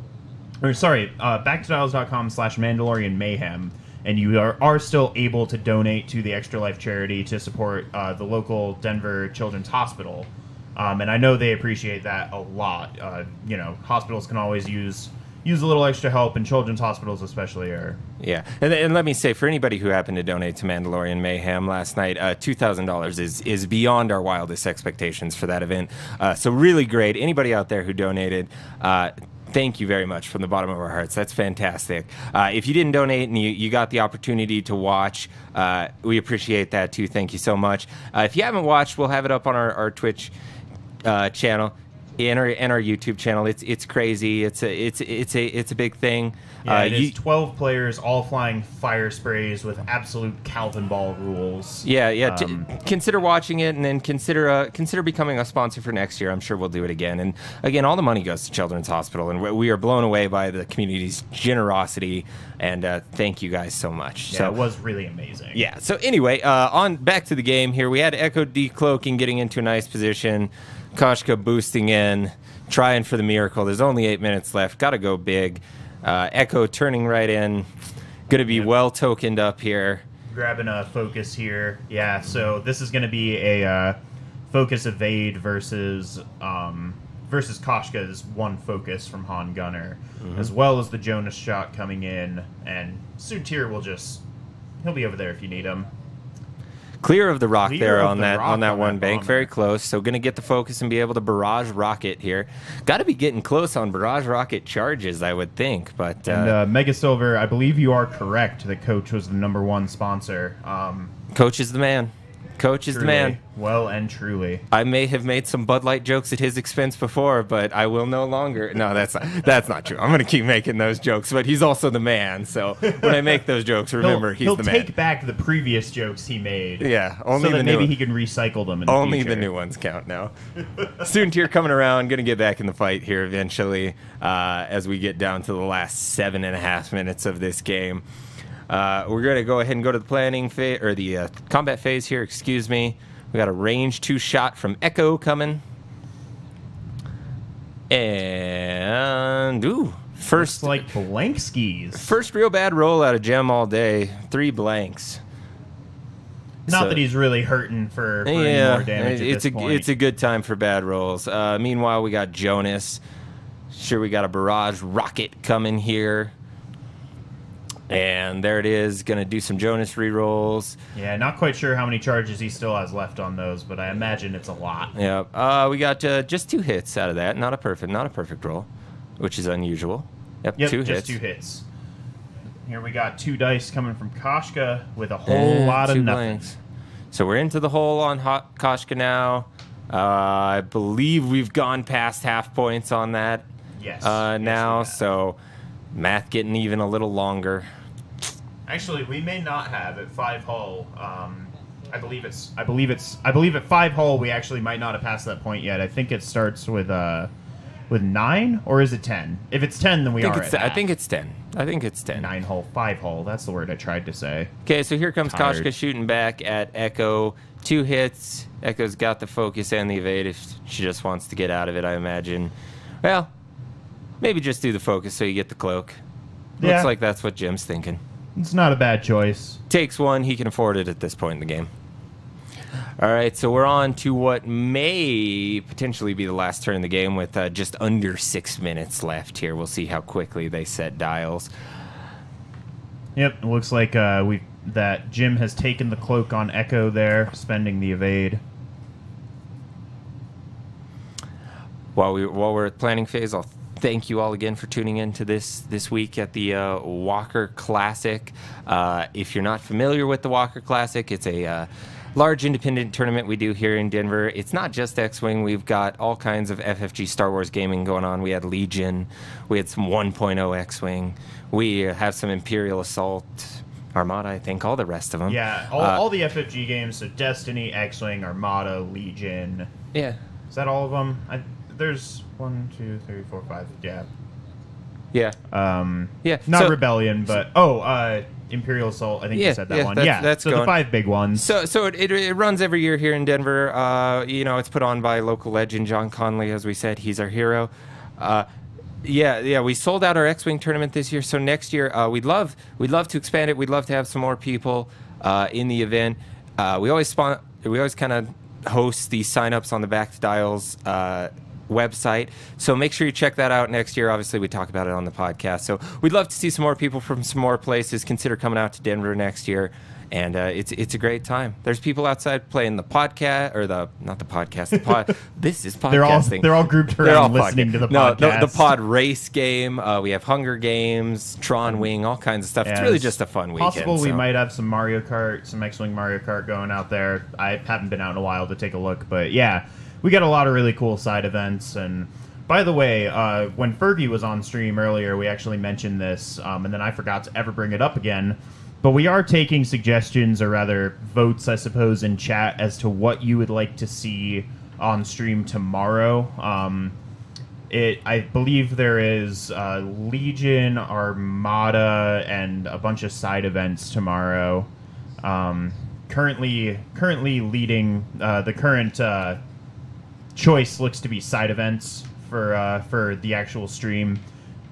backtodials.com/Mandalorian Mayhem, and you are still able to donate to the Extra Life charity to support the local Denver Children's Hospital. And I know they appreciate that a lot. You know, hospitals can always use a little extra help, and children's hospitals especially are. Yeah, and let me say, for anybody who happened to donate to Mandalorian Mayhem last night, $2,000 is beyond our wildest expectations for that event. So really great. Anybody out there who donated, thank you very much from the bottom of our hearts. That's fantastic. If you didn't donate and you got the opportunity to watch, we appreciate that too. Thank you so much. If you haven't watched, we'll have it up on our Twitch channel. And our YouTube channel. It's crazy. It's a big thing. Yeah, it is 12 players all flying fire sprays with absolute Calvin Ball rules. Yeah. Consider watching it, and then consider becoming a sponsor for next year. I'm sure we'll do it again. And again, all the money goes to Children's Hospital, and we are blown away by the community's generosity. And thank you guys so much. Yeah, so, it was really amazing. Yeah. So anyway, on back to the game here. We had Echo decloaking, getting into a nice position. Koshka boosting in, trying for the miracle. There's only 8 minutes left. Got to go big. Echo turning right in. Going to be well tokened up here. Grabbing a focus here. Yeah, so this is going to be a focus evade versus Koshka's one focus from Han Gunner, as well as the Jonas shot coming in. And Sutir will he'll be over there if you need him. Clear of the rock there on that one bank. Very close. So going to get the focus and be able to barrage rocket here. Got to be getting close on barrage rocket charges, I would think. But and Mega Silver, I believe you are correct that Coach was the #1 sponsor. Coach is the man. Coach is the man. Well and truly. I may have made some Bud Light jokes at his expense before, but I will no longer. No, that's not true. I'm going to keep making those jokes, but he's also the man. So when I make those jokes, remember he's the man. He'll take back the previous jokes he made. Yeah, only so that the maybe he can recycle them in the only future. The new ones count now. Soontir coming around, going to get back in the fight here eventually as we get down to the last 7.5 minutes of this game. We're going to go ahead and go to the planning phase, or the combat phase here, excuse me. We got a range 2 shot from Echo coming. And, first. Looks like blank skis. First real bad roll out of Gem all day. 3 blanks. Not that he's really hurting for any more damage at this point. It's a good time for bad rolls. Meanwhile, we got Jonas. Sure, we got a barrage rocket coming here. And there it is, going to do some Jonas rerolls. Yeah, not quite sure how many charges he still has left on those, but I imagine it's a lot. Yeah, we got just 2 hits out of that. Not a perfect roll, which is unusual. Yep, 2 hits. Just 2 hits. Here we got 2 dice coming from Koshka with a whole lot of nothing. Blanks. So we're into the hole on Koshka now. I believe we've gone past half points on that. Yes. Now, so math getting even a little longer. Actually, we may not have at 5 hull. I believe at 5 hull we actually might not have passed that point yet. I think it starts with 9, or is it 10? If it's 10, then we are at half. I think it's 10. 9 hull, 5 hull. That's the word I tried to say. Okay, so here comes Koshka shooting back at Echo. 2 hits. Echo's got the focus and the evade if she just wants to get out of it, I imagine. Well, maybe just do the focus so you get the cloak. Yeah. Looks like that's what Jim's thinking. It's not a bad choice. Takes 1. He can afford it at this point in the game. All right, so we're on to what may potentially be the last turn in the game with just under 6 minutes left here. We'll see how quickly they set dials. Yep, it looks like that Jim has taken the cloak on Echo there, spending the evade. While we're at planning phase, I'll thank you all again for tuning in to this week at the Walker Classic. If you're not familiar with the Walker Classic, it's a large independent tournament we do here in Denver. It's not just X-Wing. We've got all kinds of FFG Star Wars gaming going on. We had Legion. We had some 1.0 X-Wing. We have some Imperial Assault, Armada, I think, all the rest of them. Yeah, all the FFG games, so Destiny, X-Wing, Armada, Legion. Yeah. Is that all of them? There's 1, 2, 3, 4, 5. Yeah. Yeah. Yeah. Not Rebellion, but Imperial Assault. I think you said that one. That's so going. the 5 big ones. So it runs every year here in Denver. It's put on by local legend John Conley, as we said. He's our hero. We sold out our X-Wing tournament this year. So next year, we'd love to expand it. We'd love to have some more people in the event. We always kind of host these signups on the Back to Dials website. So make sure you check that out next year. Obviously, we talk about it on the podcast. So we'd love to see some more people from some more places. Consider coming out to Denver next year. And it's a great time. There's people outside playing the podcast, or not the podcast, the pod. This is podcasting. They're all grouped around listening to the podcast. No, the pod race game. We have Hunger Games, Tron Wing, all kinds of stuff. It's really just a fun weekend. Possible we might have some Mario Kart, some X-Wing Mario Kart going out there. I haven't been out in a while to take a look, but yeah, we got a lot of really cool side events. And by the way, when Fergie was on stream earlier, we actually mentioned this, and then I forgot to ever bring it up again. But we are taking suggestions, or rather votes, I suppose, in chat as to what you would like to see on stream tomorrow. I believe there is Legion, Armada, and a bunch of side events tomorrow. Currently leading the current choice looks to be side events for the actual stream.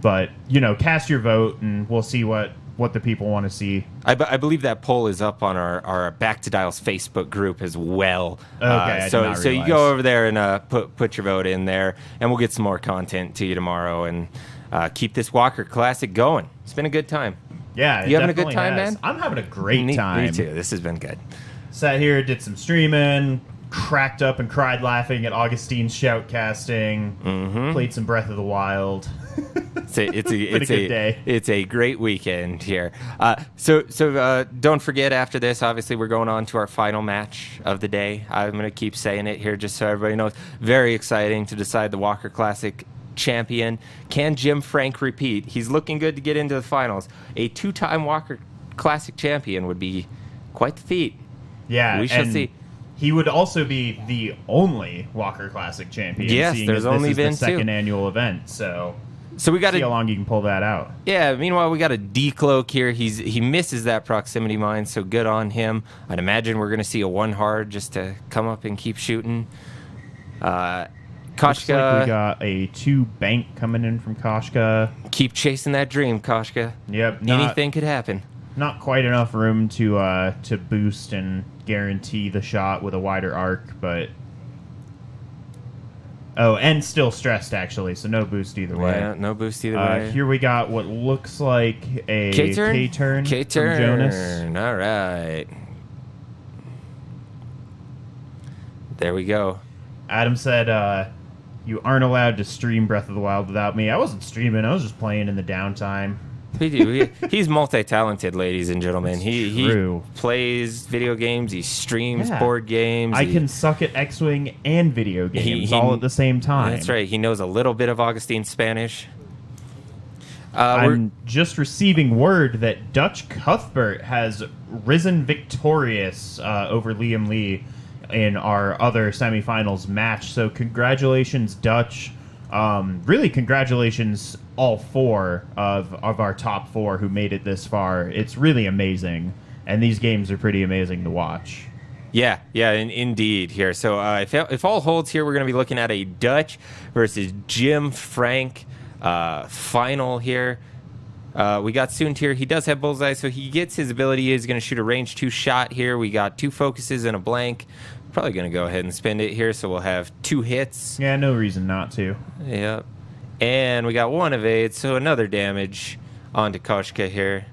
But cast your vote, and we'll see what the people want to see. I believe that poll is up on our Back to Dials Facebook group as well. Okay, so you go over there and put your vote in there, and we'll get some more content to you tomorrow, and keep this Walker Classic going. It's been a good time. Yeah, you having a good time, has. man? I'm having a great time. Me too. This has been good. Sat here, did some streaming, cracked up and cried laughing at Augustine's shoutcasting. Played some Breath of the Wild. It's a great weekend here. So don't forget, after this, obviously we're going on to our final match of the day. I'm going to keep saying it here just so everybody knows. Very exciting to decide the Walker Classic champion. Can Jim Frank repeat? He's looking good to get into the finals. A 2-time Walker Classic champion would be quite the feat. Yeah, we shall see. He would also be the only Walker Classic champion. Yes, there's only been the second annual event, so we got see how long you can pull that out. Yeah. Meanwhile, we got a decloak here. He misses that proximity mine, so good on him. I'd imagine we're going to see a 1 hard just to come up and keep shooting. Koshka, looks like we got a 2 bank coming in from Koshka. Keep chasing that dream, Koshka. Yep. Anything could happen. Not quite enough room to boost and guarantee the shot with a wider arc, but and still stressed actually, so no boost either way. Yeah, no boost either way. Here we got what looks like a K-turn from Jonas. All right. There we go. Adam said, you aren't allowed to stream Breath of the Wild without me. I wasn't streaming, I was just playing in the downtime. He's multi-talented, ladies and gentlemen. He plays video games, he streams board games. I can suck at X-Wing and video games all at the same time. That's right. He knows a little bit of Augustine Spanish. I'm just receiving word that Dutch Cuthbert has risen victorious over Liam Lee in our other semifinals match. So congratulations, Dutch. Really, congratulations all 4 of our top 4 who made it this far. It's really amazing, and these games are pretty amazing to watch. Yeah, indeed here. So if all holds here, we're going to be looking at a Dutch versus Jim Frank final here. We got Soontir. He does have bullseye, so he gets his ability. He's going to shoot a range 2 shot here. We got 2 focuses and a blank. Probably going to go ahead and spend it here, so we'll have 2 hits. Yeah, no reason not to. Yep. And we got 1 evade, so another damage onto Koshka here.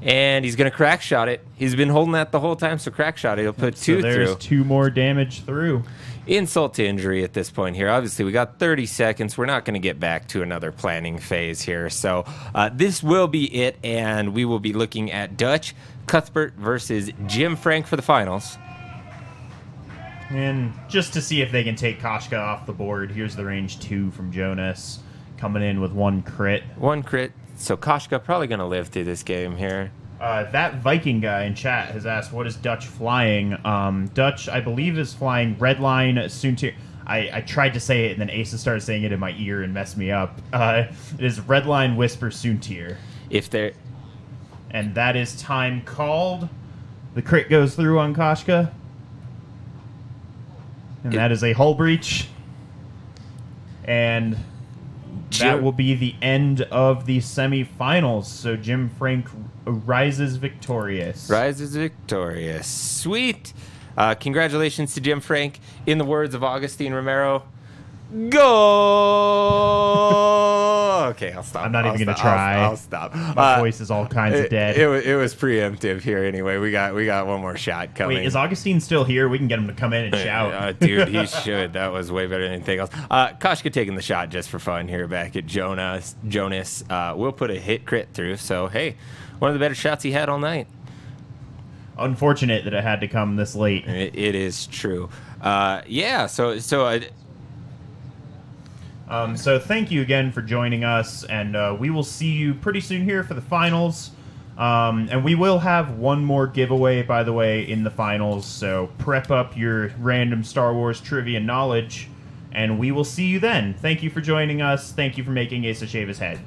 And he's going to crack shot it. He's been holding that the whole time, so crack shot it. He'll put 2 through. There's 2 more damage through. Insult to injury at this point here. Obviously, we got 30 seconds. We're not going to get back to another planning phase here. So this will be it, and we will be looking at Dutch Cuthbert versus Jim Frank for the finals. And just to see if they can take Koshka off the board, here's the range 2 from Jonas, coming in with 1 crit. 1 crit. So Koshka probably going to live through this game here. That Viking guy in chat has asked, what is Dutch flying? Dutch, I believe, is flying Redline Soontir. I tried to say it, and then Asa started saying it in my ear and messed me up. It is Redline Whisper Soontir. If they're... And that is time called. The crit goes through on Koshka. And that is a hull breach. And that will be the end of the semifinals. So Jim Frank rises victorious. Rises victorious. Sweet. Congratulations to Jim Frank. In the words of Augustine Romero, go! Okay, I'll stop. I'm not even going to try. I'll stop. My voice is all kinds of dead. It was preemptive here anyway. We got one more shot coming. Wait, is Augustine still here? We can get him to come in and shout. Dude, he should. That was way better than anything else. Koshka taking the shot just for fun here back at Jonas. We'll put a hit crit through. So, hey, one of the better shots he had all night. Unfortunate that it had to come this late. It is true. Yeah, so thank you again for joining us, and we will see you pretty soon here for the finals. And we will have one more giveaway, by the way, in the finals, so prep up your random Star Wars trivia knowledge, and we will see you then. Thank you for joining us. Thank you for making Asa shave his head.